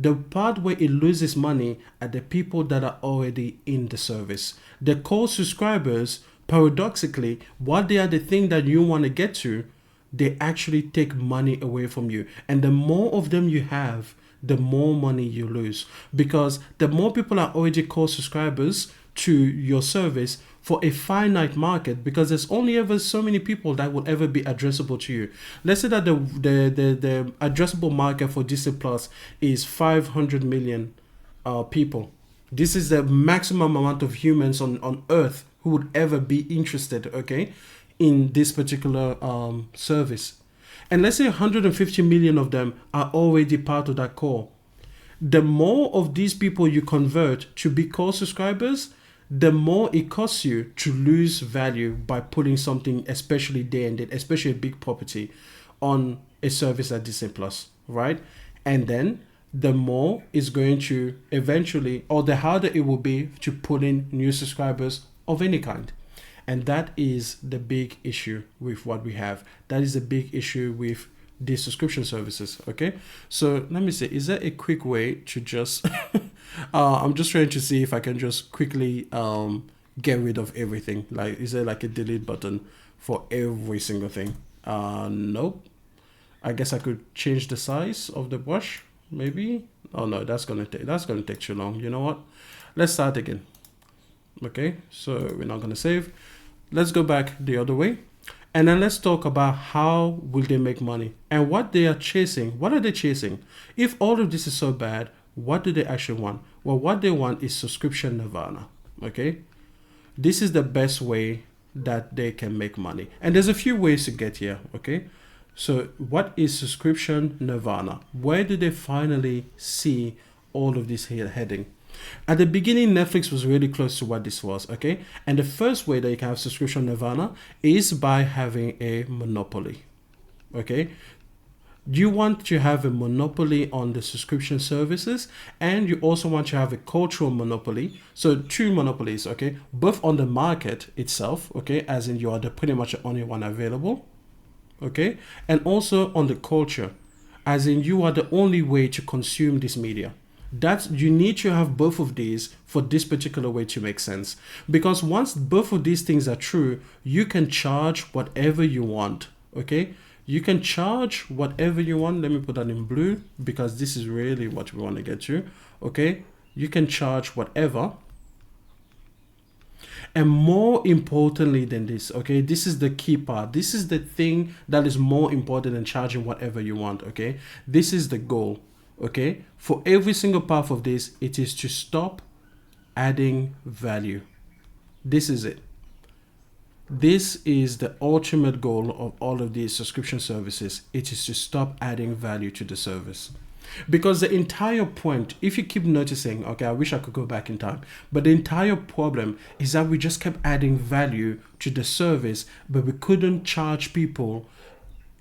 [SPEAKER 1] The part where it loses money are the people that are already in the service. The core subscribers, paradoxically, while they are the thing that you want to get to, they actually take money away from you. And the more of them you have, the more money you lose. Because the more people are already core subscribers to your service for a finite market, because there's only ever so many people that will ever be addressable to you. Let's say that the addressable market for Disney Plus is 500 million people. This is the maximum amount of humans on Earth who would ever be interested, okay, in this particular service. And let's say 150 million of them are already part of that core. The more of these people you convert to be core subscribers, the more it costs you to lose value by putting something, especially day and date, especially a big property, on a service like Disney Plus, right? And then the more is going to eventually, or the harder it will be to put in new subscribers of any kind. And that is the big issue with what we have. That is the big issue with the subscription services, okay? So let me see, is there a quick way to just I'm just trying to see if I can just quickly get rid of everything. Like, is there like a delete button for every single thing? Nope. I guess I could change the size of the brush. maybe. Oh no, that's gonna take too long. You know what? Let's start again. Okay, so we're not gonna save. Let's go back the other way. And then let's talk about how will they make money and what they are chasing. What are they chasing? If all of this is so bad, what do they actually want? Well, what they want is subscription nirvana. Okay? This is the best way that they can make money. And there's a few ways to get here, okay? So, what is subscription nirvana? Where do they finally see all of this here heading? At the beginning, Netflix was really close to what this was, okay? And the first way that you can have subscription nirvana is by having a monopoly, okay? You want to have a monopoly on the subscription services, and you also want to have a cultural monopoly. So two monopolies, okay? Both on the market itself, okay? As in you are the pretty much the only one available, okay? And also on the culture, as in you are the only way to consume this media. That's you need to have both of these for this particular way to make sense. Because once both of these things are true, you can charge whatever you want, okay? You can charge whatever you want. Let me put that in blue because this is really what we want to get to, okay? You can charge whatever. And more importantly than this, okay, this is the key part. This is the thing that is more important than charging whatever you want, okay? This is the goal, okay? For every single part of this, it is to stop adding value. This is it. This is the ultimate goal of all of these subscription services. It is to stop adding value to the service. Because the entire point, if you keep noticing, okay, I wish I could go back in time, but the entire problem is that we just kept adding value to the service, but we couldn't charge people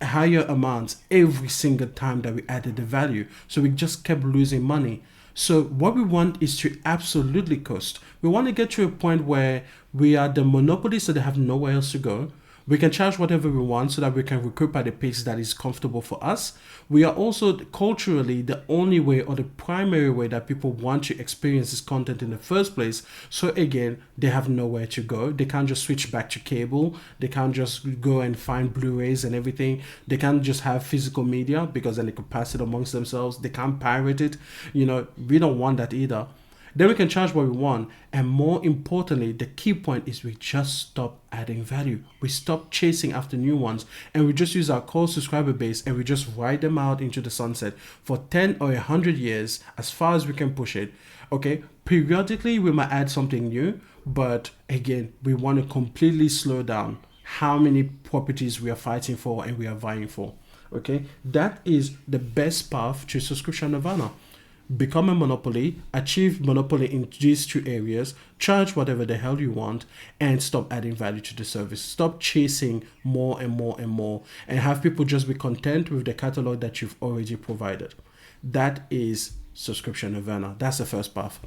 [SPEAKER 1] higher amounts every single time that we added the value. So we just kept losing money. So what we want is to absolutely cost. We want to get to a point where we are the monopoly so they have nowhere else to go. We can charge whatever we want so that we can recoup at a pace that is comfortable for us. We are also culturally the only way or the primary way that people want to experience this content in the first place. So again, they have nowhere to go. They can't just switch back to cable. They can't just go and find Blu-rays and everything. They can't just have physical media because then they could pass it amongst themselves. They can't pirate it. We don't want that either. Then we can charge what we want. And more importantly, the key point is we just stop adding value. We stop chasing after new ones and we just use our core subscriber base and we just ride them out into the sunset for 10 or 100 years as far as we can push it. Okay, periodically we might add something new, but again, we want to completely slow down how many properties we are fighting for and we are vying for. Okay, that is the best path to subscription nirvana. Become a monopoly, achieve monopoly in these two areas, charge whatever the hell you want, and stop adding value to the service. Stop chasing more and more and more, and have people just be content with the catalog that you've already provided. That is subscription nirvana. That's the first path.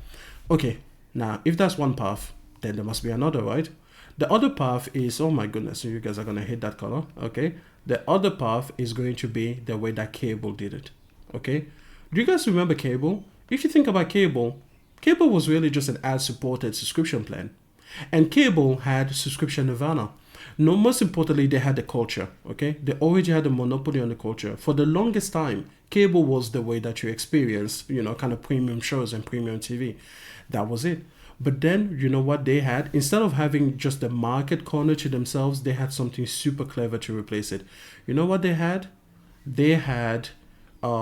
[SPEAKER 1] Okay, now if that's one path, then there must be another, right? The other path is, oh my goodness, you guys are going to hate that color, okay? The other path is going to be the way that cable did it, okay? Do you guys remember cable? If you think about cable was really just an ad-supported subscription plan. And cable had subscription nirvana. No, most importantly, they had the culture, okay? They already had a monopoly on the culture. For the longest time, cable was the way that you experienced, kind of premium shows and premium TV. That was it. But then, you know what they had? Instead of having just the market corner to themselves, they had something super clever to replace it. You know what they had? They had what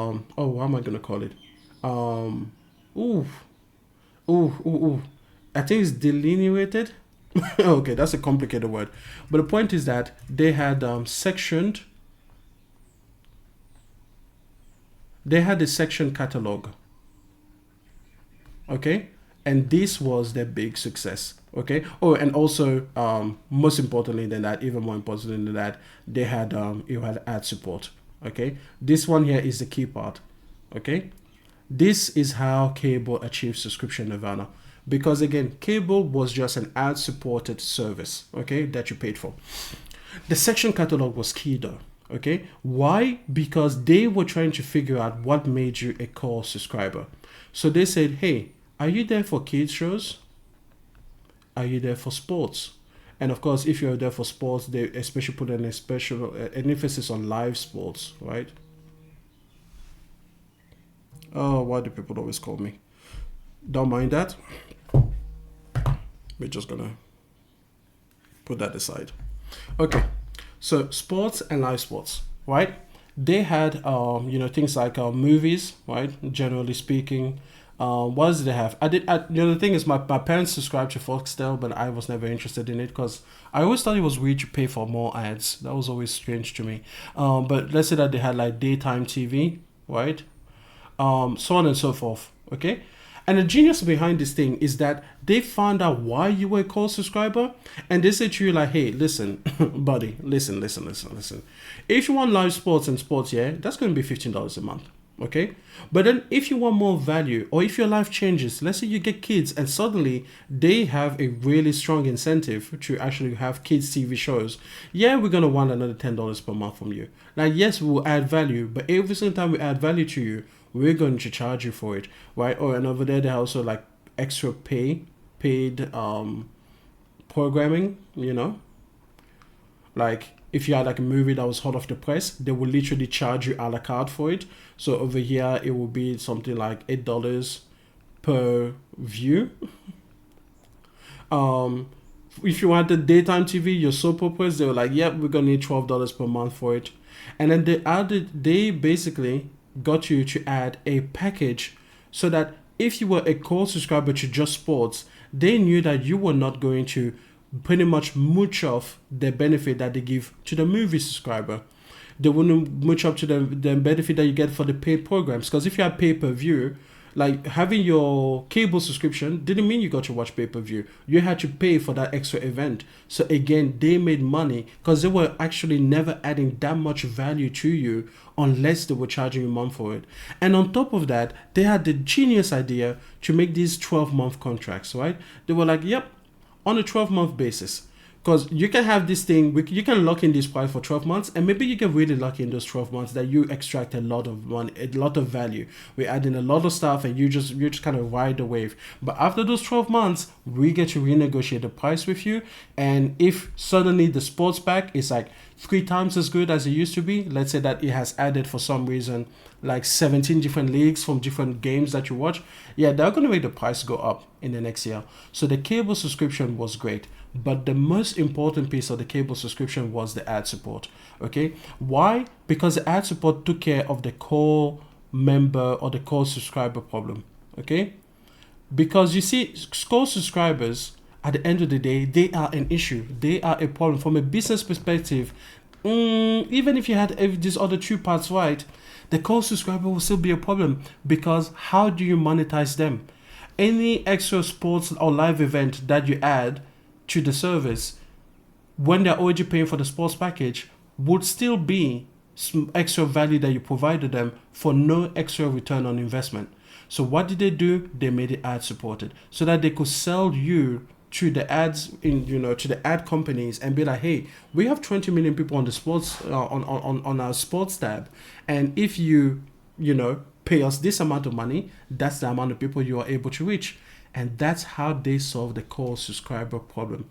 [SPEAKER 1] am I gonna call it? Ooh, I think it's delineated. Okay, that's a complicated word. But the point is that they had sectioned. They had the section catalog. Okay, and this was their big success. Okay. Oh, and also, most importantly than that, even more importantly than that, they had it had ad support. Okay, this one here is the key part. Okay, this is how cable achieves subscription nirvana, because again, cable was just an ad supported service, okay, that you paid for. The section catalog was key though. Okay, why? Because they were trying to figure out what made you a core subscriber. So they said, hey, are you there for kids shows? Are you there for sports? And of course, if you're there for sports, they especially put an emphasis on live sports, right? Oh, why do people always call me? Don't mind that. We're just gonna put that aside. Okay, so sports and live sports, right? They had things like movies, right? Generally speaking, what did they have? The thing is, my parents subscribed to Foxtel, but I was never interested in it because I always thought it was weird to pay for more ads. That was always strange to me. But let's say that they had like daytime TV, right? So on and so forth. Okay. And the genius behind this thing is that they found out why you were a core subscriber, and they said to you like, "Hey, listen, buddy, listen. If you want live sports and sports, yeah, that's going to be $15 a month, okay? But then if you want more value, or if your life changes, let's say you get kids, and suddenly they have a really strong incentive to actually have kids TV shows, yeah, we're gonna want another $10 per month from you. Now, yes, we will add value, but every single time we add value to you, we're going to charge you for it, right? Oh, and over there they also like extra paid programming, like if you had like a movie that was hot off the press, they will literally charge you a la carte for it. So over here it will be something like $8 per view. If you want the daytime TV, your soap operas, they were like, yep, we're gonna need $12 per month for it. And then they basically got you to add a package so that if you were a core subscriber to just sports, they knew that you were not going to pretty much mooch off the benefit that they give to the movie subscriber. They wouldn't mooch up to the benefit that you get for the paid programs. Because if you have pay-per-view, like having your cable subscription didn't mean you got to watch pay-per-view. You had to pay for that extra event. So again, they made money because they were actually never adding that much value to you unless they were charging you a month for it. And on top of that, they had the genius idea to make these 12-month contracts, right? They were like, yep, on a 12-month basis. Because you can have this thing, you can lock in this price for 12 months, and maybe you get really lucky in those 12 months that you extract a lot of money, a lot of value. We're adding a lot of stuff, and you just kind of ride the wave. But after those 12 months, we get to renegotiate the price with you. And if suddenly the sports pack is like 3 times as good as it used to be, let's say that it has added for some reason like 17 different leagues from different games that you watch, yeah, they're going to make the price go up in the next year. So the cable subscription was great. But the most important piece of the cable subscription was the ad support. Okay. Why? Because the ad support took care of the core member or the core subscriber problem. Okay. Because you see, core subscribers, at the end of the day, they are an issue. They are a problem. From a business perspective, even if you had these other 2 parts right, the core subscriber will still be a problem. Because how do you monetize them? Any extra sports or live event that you add to the service, when they're already paying for the sports package, would still be some extra value that you provided them for no extra return on investment. So what did they do? They made it ad supported so that they could sell you to the ads to the ad companies and be like, hey, we have 20 million people on the sports on our sports tab, and if you pay us this amount of money, that's the amount of people you are able to reach. And that's how they solve the core subscriber problem.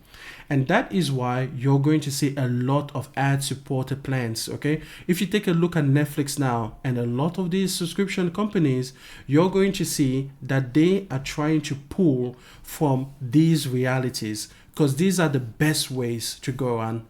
[SPEAKER 1] And that is why you're going to see a lot of ad-supported plans, okay? If you take a look at Netflix now and a lot of these subscription companies, you're going to see that they are trying to pull from these realities because these are the best ways to go on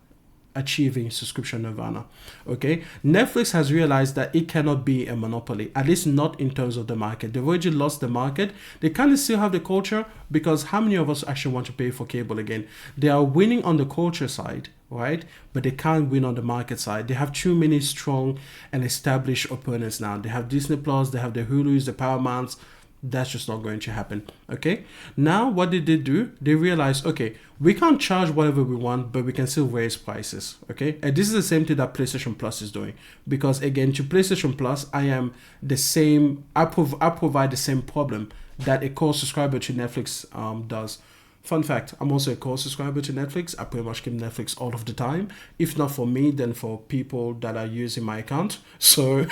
[SPEAKER 1] achieving subscription nirvana. Okay, Netflix has realized that it cannot be a monopoly, at least not in terms of the market. They've already lost the market. They kind of still have the culture, because how many of us actually want to pay for cable again? They are winning on the culture side, right? But they can't win on the market side. They have too many strong and established opponents now. They have Disney Plus, they have the Hulus, the Paramounts. That's just not going to happen. Okay, now what did they do? They realized, okay, we can't charge whatever we want, but we can still raise prices. Okay, and this is the same thing that PlayStation Plus is doing, because again, to PlayStation Plus, I provide the same problem that a core subscriber to Netflix does. Fun fact, I'm also a core subscriber to Netflix. I pretty much keep Netflix all of the time. If not for me, then for people that are using my account. So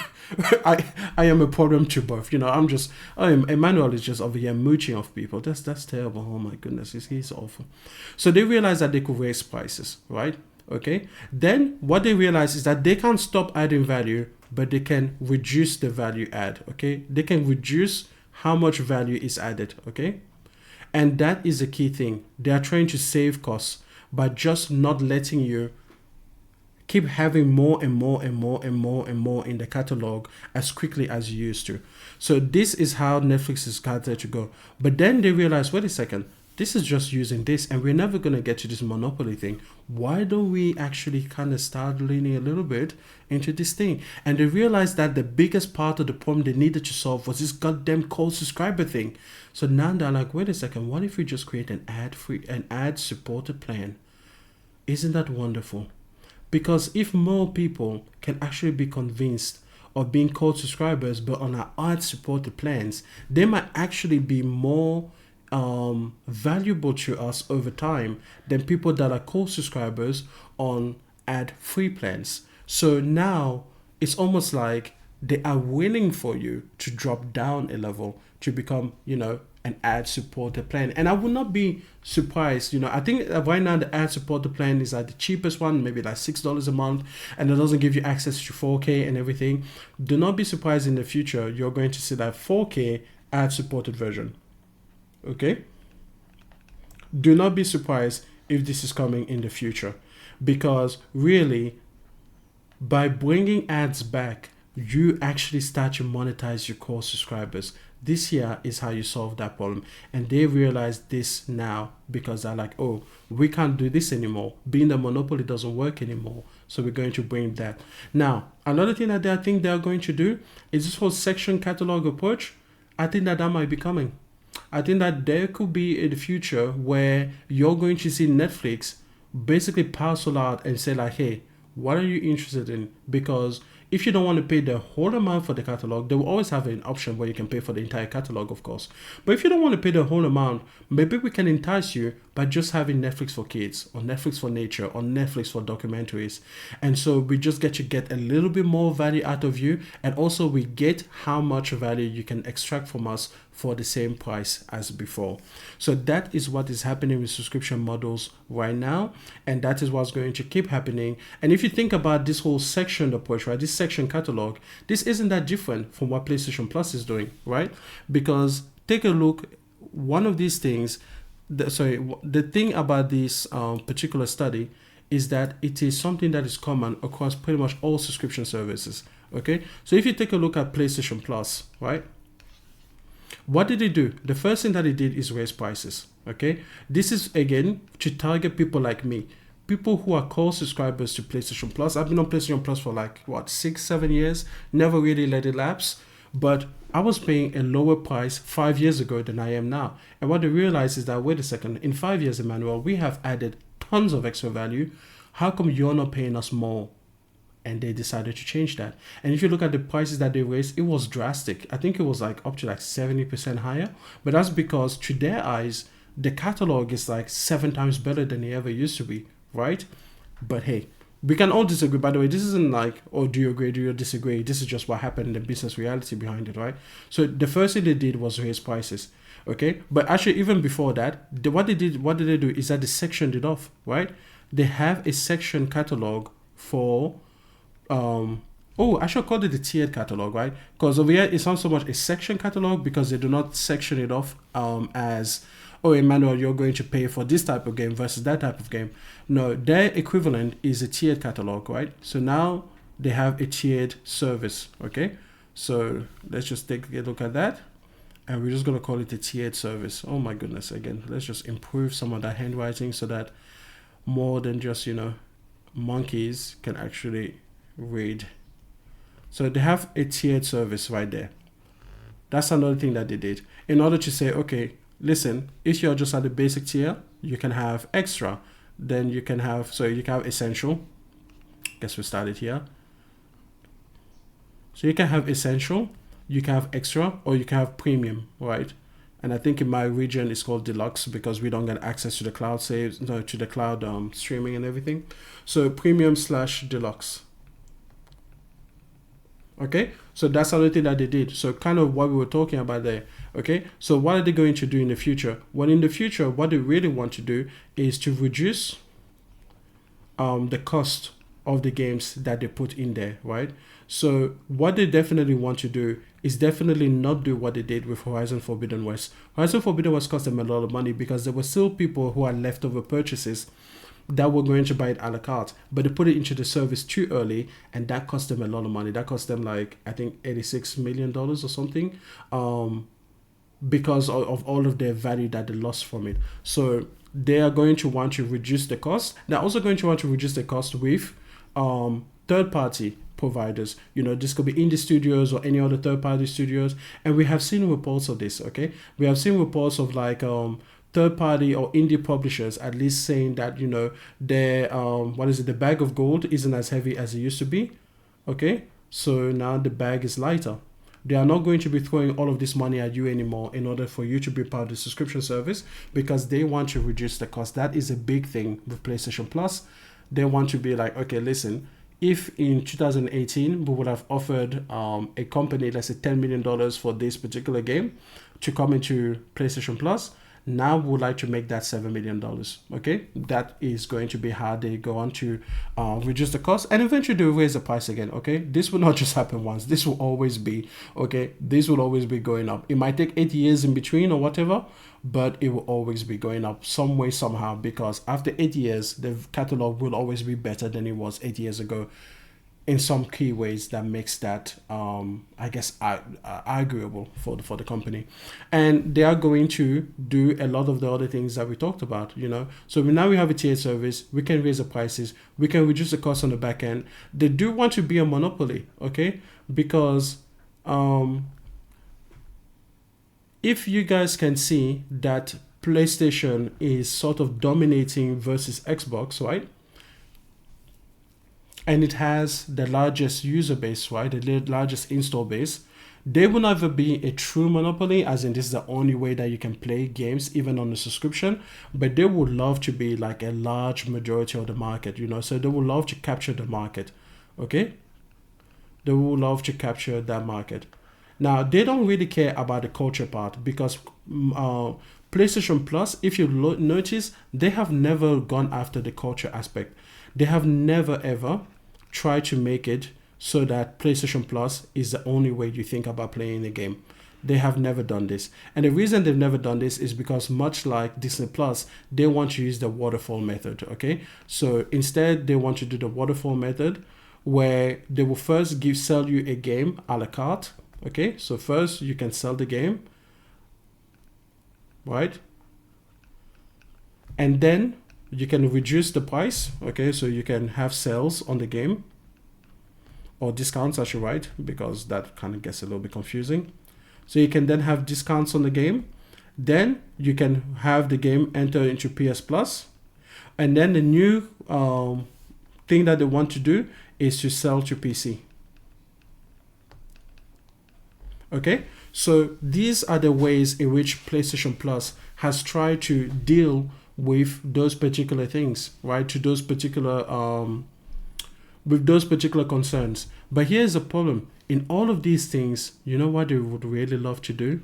[SPEAKER 1] I am a problem to both. Emmanuel is just over here mooching off people. That's terrible. Oh my goodness, he's awful. So they realized that they could raise prices, right? Okay. Then what they realized is that they can't stop adding value but they can reduce the value add. Okay, they can reduce how much value is added. Okay, and that is a key thing. They are trying to save costs by just not letting you keep having more and more and more and more and more in the catalog as quickly as you used to. So this is how Netflix is started to go. But then they realize, wait a second, this is just using this and we're never going to get to this monopoly thing. Why don't we actually kind of start leaning a little bit into this thing? And they realized that the biggest part of the problem they needed to solve was this goddamn cold subscriber thing. So now they're like, wait a second, what if we just create an ad supported plan? Isn't that wonderful? Because if more people can actually be convinced of being cold subscribers but on our ad supported plans, they might actually be more valuable to us over time than people that are cold subscribers on ad free plans. So now it's almost like they are willing for you to drop down a level to become, an ad supported plan. And I would not be surprised, I think right now the ad supported plan is like the cheapest one, maybe like $6 a month, and it doesn't give you access to 4K and everything. Do not be surprised in the future you're going to see that 4K ad supported version. Okay? Do not be surprised if this is coming in the future, because really by bringing ads back, you actually start to monetize your core subscribers. This here is how you solve that problem. And they realize this now because they're like, oh, we can't do this anymore. Being the monopoly doesn't work anymore. So we're going to bring that. Now, another thing that I think they're going to do is this whole section catalog approach. I think that might be coming. I think that there could be in the future where you're going to see Netflix basically parcel out and say like, hey, what are you interested in? Because if you don't want to pay the whole amount for the catalog, they will always have an option where you can pay for the entire catalog, of course. But if you don't want to pay the whole amount, maybe we can entice you by just having Netflix for kids, or Netflix for nature, or Netflix for documentaries. And so we just get to get a little bit more value out of you. And also we get how much value you can extract from us for the same price as before. So that is what is happening with subscription models right now. And that is what's going to keep happening. And if you think about this whole section approach, right, this section catalog, this isn't that different from what PlayStation Plus is doing, right? Because take a look, one of these things, the thing about this particular study is that it is something that is common across pretty much all subscription services, okay? So if you take a look at PlayStation Plus, right? What did they do? The first thing that they did is raise prices, okay? This is, again, to target people like me, people who are core subscribers to PlayStation Plus. I've been on PlayStation Plus for 6-7 years, never really let it lapse, but I was paying a lower price 5 years ago than I am now. And what they realized is that, wait a second, in 5 years, Emmanuel, we have added tons of extra value. How come you're not paying us more? And they decided to change that. And if you look at the prices that they raised, it was drastic. I think it was up to 70% higher. But that's because to their eyes, the catalog is 7 times better than it ever used to be, right? But hey, we can all disagree. By the way, this isn't oh, do you agree, do you disagree? This is just what happened in the business reality behind it, right? So the first thing they did was raise prices, okay? But actually, even before that, what did they do is that they sectioned it off, right? They have a section catalog for I should call it the tiered catalog, right? Because over here it's not so much a section catalog because they do not section it off as, oh, Emmanuel, you're going to pay for this type of game versus that type of game. No, their equivalent is a tiered catalog, right? So now they have a tiered service, okay? So let's just take a look at that. And we're just going to call it a tiered service. Oh my goodness, again, let's just improve some of that handwriting so that more than just, monkeys can actually read. So they have a tiered service right there. That's another thing that they did. In order to say, okay, listen, if you're just at the basic tier, you can have extra. Then you can have, you can have essential. Guess we started here. So you can have essential, you can have extra, or you can have premium, right? And I think in my region it's called deluxe because we don't get access to the cloud saves, to the cloud streaming and everything. So premium/deluxe. Okay, so that's another thing that they did. So kind of what we were talking about there. Okay, so what are they going to do in the future? Well, in the future, what they really want to do is to reduce the cost of the games that they put in there, right? So what they definitely want to do is definitely not do what they did with Horizon Forbidden West. Horizon Forbidden West cost them a lot of money because there were still people who had leftover purchases that were going to buy it a la carte, but they put it into the service too early, and that cost them a lot of money. That cost them like, I think, $86 million or something, because of all of their value that they lost from it. So they are going to want to reduce the cost. They're also going to want to reduce the cost with third party providers. This could be indie studios or any other third party studios, and we have seen reports of this. Okay, we have seen reports of like third party or indie publishers at least saying that their the bag of gold isn't as heavy as it used to be. Okay, so now the bag is lighter. They are not going to be throwing all of this money at you anymore in order for you to be part of the subscription service, because they want to reduce the cost. That is a big thing with PlayStation Plus. They want to be like, okay, listen, if in 2018 we would have offered a company, let's say $10 million for this particular game to come into PlayStation Plus, now we would like to make that $7 million. Okay, that is going to be how they go on to reduce the cost, and eventually they will raise the price again. Okay, this will not just happen once. This will always be, okay, this will always be going up. It might take 8 years in between or whatever, but it will always be going up some way, somehow, because after 8 years, the catalog will always be better than it was 8 years ago in some key ways that makes that arguable for the company. And they are going to do a lot of the other things that we talked about. So now we have a tiered service, we can raise the prices, we can reduce the cost on the back end. They do want to be a monopoly, okay, because if you guys can see that PlayStation is sort of dominating versus Xbox, right? And it has the largest user base, right? The largest install base. They will never be a true monopoly, as in this is the only way that you can play games, even on a subscription. But they would love to be like a large majority of the market, So they would love to capture the market, okay? They would love to capture that market. Now, they don't really care about the culture part, because PlayStation Plus, if you notice, they have never gone after the culture aspect. They have never ever try to make it so that PlayStation Plus is the only way you think about playing a game. They have never done this. And the reason they've never done this is because, much like Disney Plus, they want to use the waterfall method, okay? So instead, they want to do the waterfall method, where they will first sell you a game a la carte, okay? So first you can sell the game, right? And then you can reduce the price, okay? So you can have sales on the game, or discounts, I should write, because that kind of gets a little bit confusing. So you can then have discounts on the game. Then you can have the game enter into PS Plus. And then the new thing that they want to do is to sell to PC. Okay? So these are the ways in which PlayStation Plus has tried to deal with those particular things, right? To those particular with those particular concerns. But here's the problem. In all of these things, you know what they would really love to do?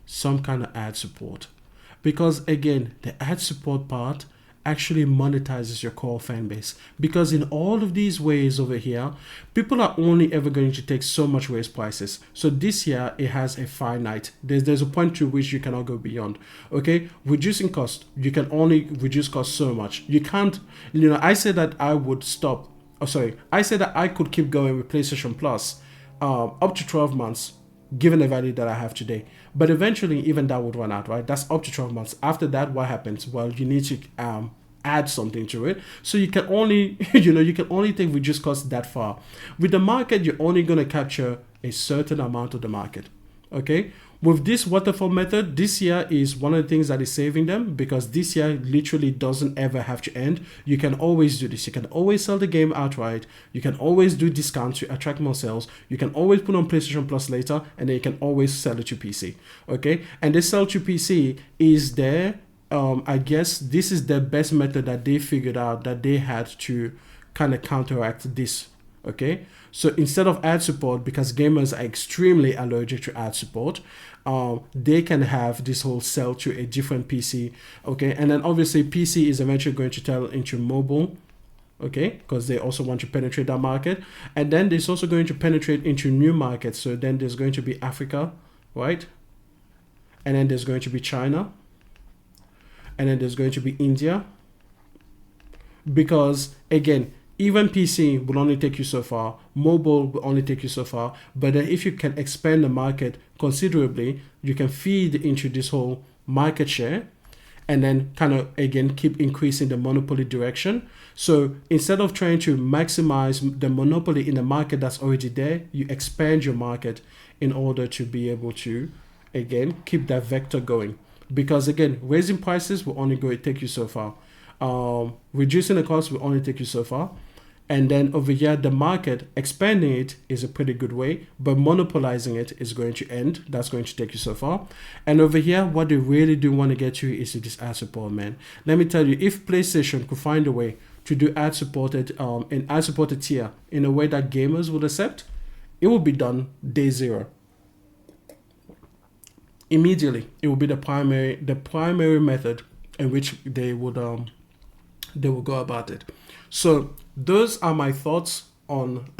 [SPEAKER 1] Some kind of ad support. Because again, the ad support part actually monetizes your core fan base. Because in all of these ways over here, people are only ever going to take so much raise prices. So this year, it has a finite. There's a point to which you cannot go beyond. Okay, reducing cost. You can only reduce cost so much. You can't, I said that I would stop. I said that I could keep going with PlayStation Plus up to 12 months, given the value that I have today. But eventually, even that would run out, right? That's up to 12 months. After that, what happens? Well, you need to add something to it. So you can only, you can only take reduced costs that far. With the market, you're only going to capture a certain amount of the market, okay? With this waterfall method, this year is one of the things that is saving them, because this year literally doesn't ever have to end. You can always do this. You can always sell the game outright. You can always do discounts to attract more sales. You can always put on PlayStation Plus later, and then you can always sell it to PC. Okay, and this sell to PC is there. I guess this is the best method that they figured out that they had to kind of counteract this. Okay, so instead of ad support, because gamers are extremely allergic to ad support, they can have this whole sell to a different PC. Okay, and then obviously PC is eventually going to turn into mobile. okay, because they also want to penetrate that market. And then there's also going to penetrate into new markets. So then there's going to be Africa, right? And then there's going to be China. And then there's going to be India. Because again, even PC will only take you so far, mobile will only take you so far, but then if you can expand the market considerably, you can feed into this whole market share and then kind of again keep increasing the monopoly direction. So instead of trying to maximize the monopoly in the market that's already there, you expand your market in order to be able to again keep that vector going. Because again, raising prices will only take you so far. Reducing the cost will only take you so far. And then over here, the market, expanding it is a pretty good way, but monopolizing it is going to end. That's going to take you so far. And over here, what they really do want to get you is to this ad support, man. Let me tell you, if PlayStation could find a way to do an ad supported tier in a way that gamers would accept, it will be done day zero. Immediately, it will be the primary method in which they will go about it. So those are my thoughts on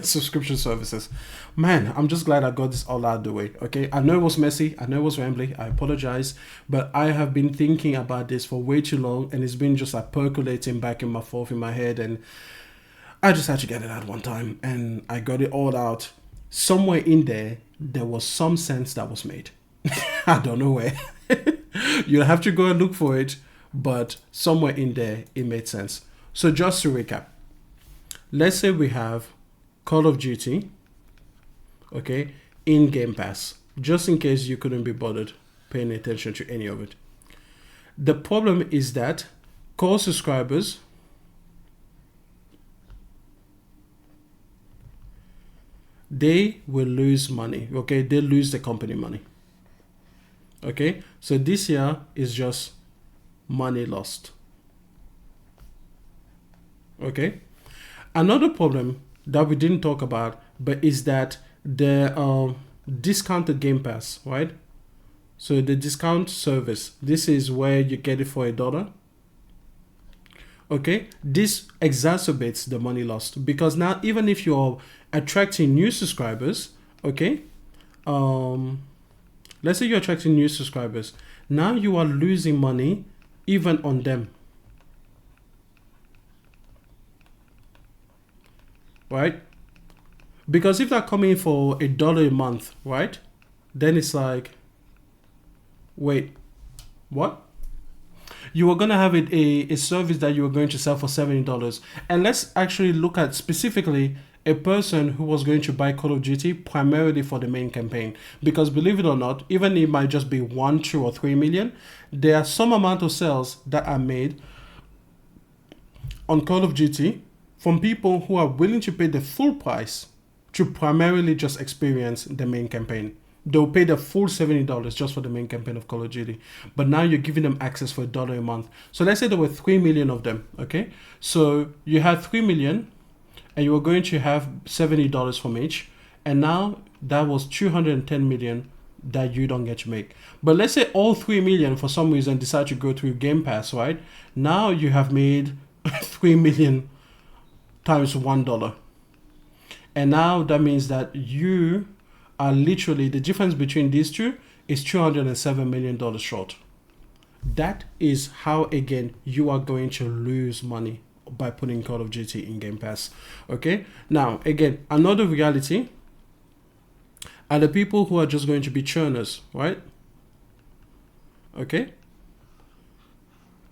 [SPEAKER 1] subscription services. Man, I'm just glad I got this all out of the way. Okay, I know it was messy, I know it was rambling, I apologize, but I have been thinking about this for way too long, and it's been just like percolating back and forth in my head, and I just had to get it out one time, and I got it all out. Somewhere in there was some sense that was made. I don't know where. You'll have to go and look for it, but somewhere in there it made sense. So just to recap, let's say we have Call of Duty, okay, in Game Pass, just in case you couldn't be bothered paying attention to any of it. The problem is that core subscribers they will lose money, okay? They lose the company money, okay? So this year is just money lost. Okay. Another problem that we didn't talk about, but is that the discounted Game Pass, right? So the discount service, this is where you get it for $1. Okay. This exacerbates the money lost because now even if you're attracting new subscribers, okay, let's say you're attracting new subscribers, now you are losing money even on them. Right? Because if they're coming for $1 a month, right? Then it's like, wait, what? You were going to have a service that you were going to sell for $70. And let's actually look at specifically a person who was going to buy Call of Duty primarily for the main campaign. Because believe it or not, even it might just be 1, 2, or 3 million, there are some amount of sales that are made on Call of Duty from people who are willing to pay the full price to primarily just experience the main campaign. They'll pay the full $70 just for the main campaign of Call of Duty. But now you're giving them access for $1 a month. So let's say there were 3 million of them, okay? So you had 3 million and you were going to have $70 from each. And now that was 210 million that you don't get to make. But let's say all 3 million for some reason decide to go through Game Pass, right? Now you have made 3 million times $1. And now that means that you are literally, the difference between these two is $207 million short. That is how, again, you are going to lose money by putting Call of Duty in Game Pass. Okay? Now, again, another reality are the people who are just going to be churners, right? Okay?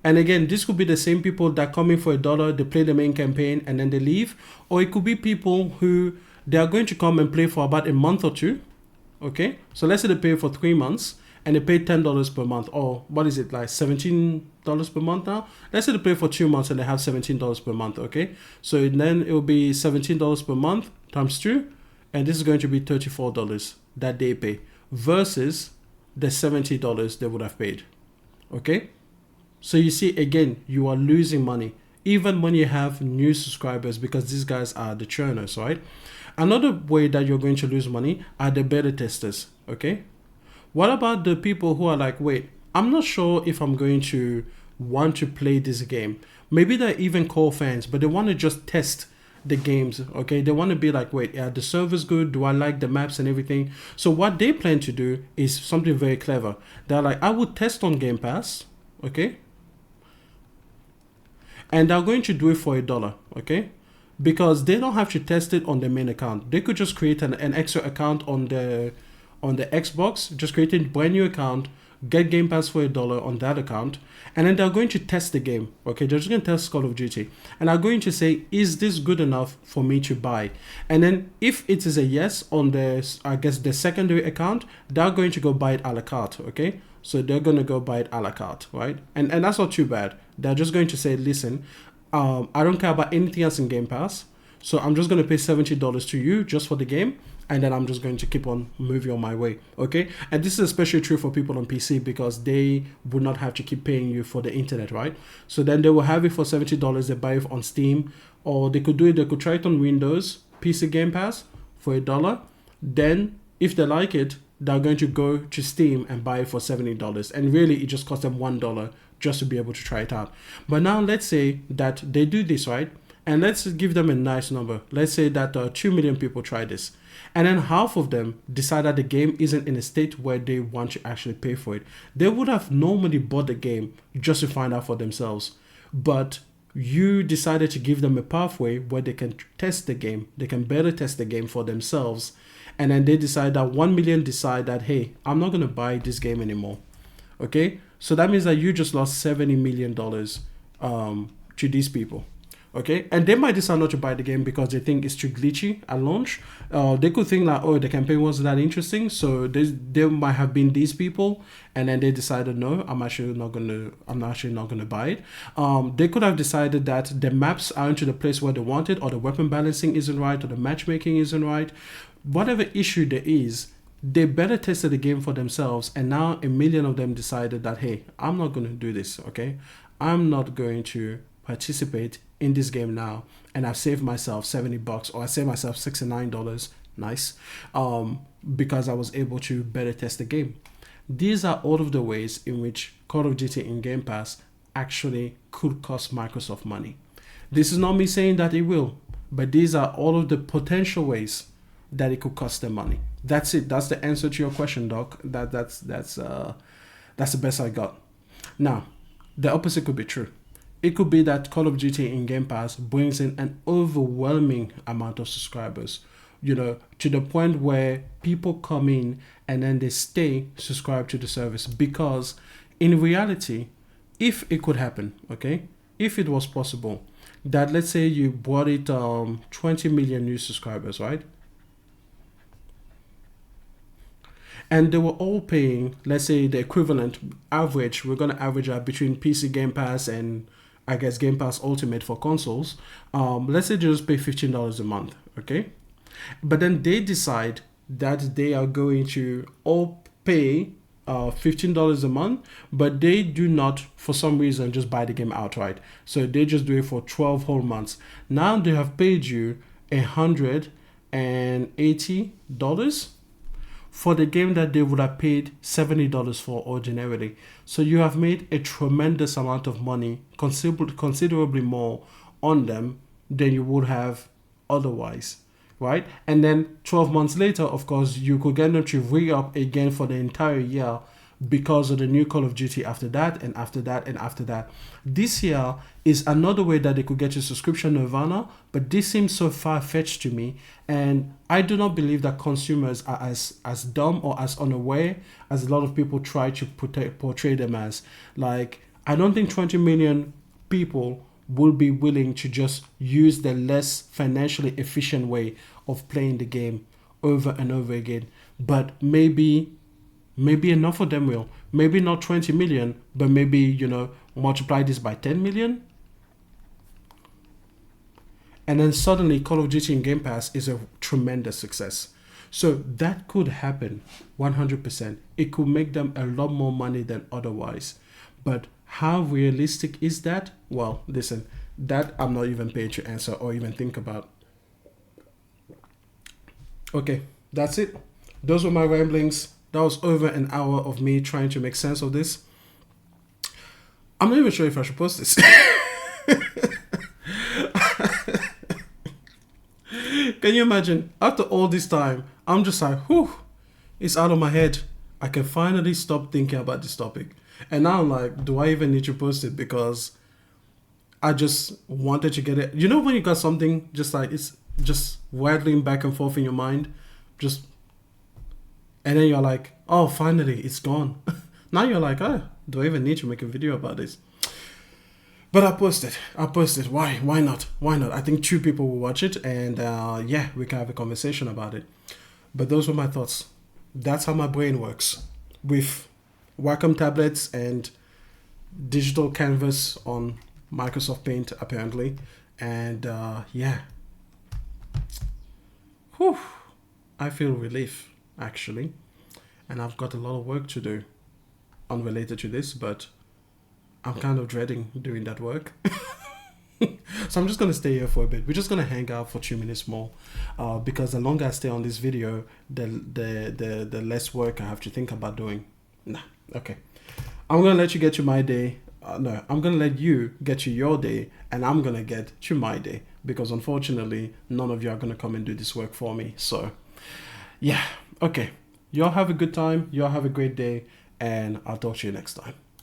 [SPEAKER 1] And again, this could be the same people that come in for $1, they play the main campaign and then they leave. Or it could be people who they are going to come and play for about a month or two. Okay, so let's say they pay for 3 months and they pay $10 per month. Or what is it, like $17 per month now? Let's say they play for 2 months and they have $17 per month. Okay, so then it will be $17 per month times 2. And this is going to be $34 that they pay versus the $70 they would have paid. Okay. So you see, again, you are losing money, even when you have new subscribers, because these guys are the churners, right? Another way that you're going to lose money are the beta testers, okay? What about the people who are like, wait, I'm not sure if I'm going to want to play this game, Maybe they're even core fans, but they want to just test the games. Okay, they want to be like, wait, the server's good. Do I like the maps and everything? So what they plan to do is something very clever. They're like, I would test on Game Pass. Okay, and they're going to do it for $1. Okay, because they don't have to test it on the main account. They could just create an extra account on the Xbox, just create a brand new account, get Game Pass for $1 on that account, and then they're going to test the game. Okay, they're just going to test Call of Duty, and are going to say, is this good enough for me to buy? And then if it is a yes on the, I guess, the secondary account, they're going to go buy it a la carte. Okay, so they're going to go buy it a la carte, right? And that's not too bad. They're just going to say, listen, I don't care about anything else in Game Pass, so I'm just going to pay $70 to you just for the game, and then I'm just going to keep on moving on my way. Okay, and this is especially true for people on PC, because they would not have to keep paying you for the internet, right? So then they will have it for $70. They buy it on Steam, or they could do it. They could try it on Windows PC Game Pass for $1. Then if they like it, they're going to go to Steam and buy it for $70, and really it just costs them $1 just to be able to try it out. But now let's say that they do this, right? And let's give them a nice number. Let's say that 2 million people try this, and then half of them decide that the game isn't in a state where they want to actually pay for it. They would have normally bought the game just to find out for themselves. But you decided to give them a pathway where they can test the game. They can better test the game for themselves. And then they decide that 1 million decide that, hey, I'm not going to buy this game anymore. Okay? So that means that you just lost $70 million to these people. Okay, and they might decide not to buy the game because they think it's too glitchy at launch. They could think like, oh, the campaign wasn't that interesting, so there might have been these people, and then they decided, no, I'm actually not gonna buy it. They could have decided that the maps aren't to the place where they wanted, or the weapon balancing isn't right, or the matchmaking isn't right. Whatever issue there is, they better tested the game for themselves, and now 1 million of them decided that, hey, I'm not gonna do this. Okay, I'm not going to participate in this game now, and I've saved myself $70, or I saved myself $69, nice, because I was able to better test the game. These are all of the ways in which Call of Duty in Game Pass actually could cost Microsoft money. This is not me saying that it will, but these are all of the potential ways that it could cost them money. That's it. That's the answer to your question, Doc. That's the best I got. Now, the opposite could be true. It could be that Call of Duty in Game Pass brings in an overwhelming amount of subscribers, to the point where people come in and then they stay subscribed to the service. Because in reality, if it could happen, okay, if it was possible that, let's say you brought it 20 million new subscribers, right? And they were all paying, let's say the equivalent average, we're going to average out between PC Game Pass and I guess Game Pass Ultimate for consoles. Let's say they just pay $15 a month, okay? But then they decide that they are going to all pay $15 a month, but they do not, for some reason, just buy the game outright. So they just do it for 12 whole months. Now they have paid you $180 for the game that they would have paid $70 for ordinarily. So you have made a tremendous amount of money, considerably more on them than you would have otherwise, right? And then 12 months later, of course, you could get them to re-up again for the entire year because of the new Call of Duty after that, and after that, and after that. This year is another way that they could get you subscription nirvana, but this seems so far-fetched to me, and I do not believe that consumers are as dumb or as unaware as a lot of people try to portray them as. Like, I don't think 20 million people will be willing to just use the less financially efficient way of playing the game over and over again, but maybe enough of them will. Maybe not 20 million, but maybe, multiply this by 10 million. And then suddenly Call of Duty in Game Pass is a tremendous success. So that could happen 100%. It could make them a lot more money than otherwise. But how realistic is that? Well, listen, that I'm not even paid to answer or even think about. Okay, that's it. Those were my ramblings. That was over an hour of me trying to make sense of this. I'm not even sure if I should post this. Can you imagine? After all this time, I'm just like, whew, it's out of my head. I can finally stop thinking about this topic. And now I'm like, do I even need to post it? Because I just wanted to get it. You know when you got something just like it's just waddling back and forth in your mind, just and then you're like, oh, finally, it's gone. Now you're like, oh, do I even need to make a video about this? But I posted. I posted. Why? Why not? Why not? I think two people will watch it, and yeah, we can have a conversation about it. But those were my thoughts. That's how my brain works with Wacom tablets and digital canvas on Microsoft Paint, apparently. And yeah, whew, I feel relief actually, and I've got a lot of work to do unrelated to this, but I'm kind of dreading doing that work. So I'm just gonna stay here for a bit. We're just gonna hang out for 2 minutes more, because the longer I stay on this video, the less work I have to think about doing. Nah, okay. I'm gonna let you get to my day. No, I'm gonna let you get to your day, and I'm gonna get to my day because unfortunately, none of you are gonna come and do this work for me. So, yeah, okay. Y'all have a good time. Y'all have a great day, and I'll talk to you next time.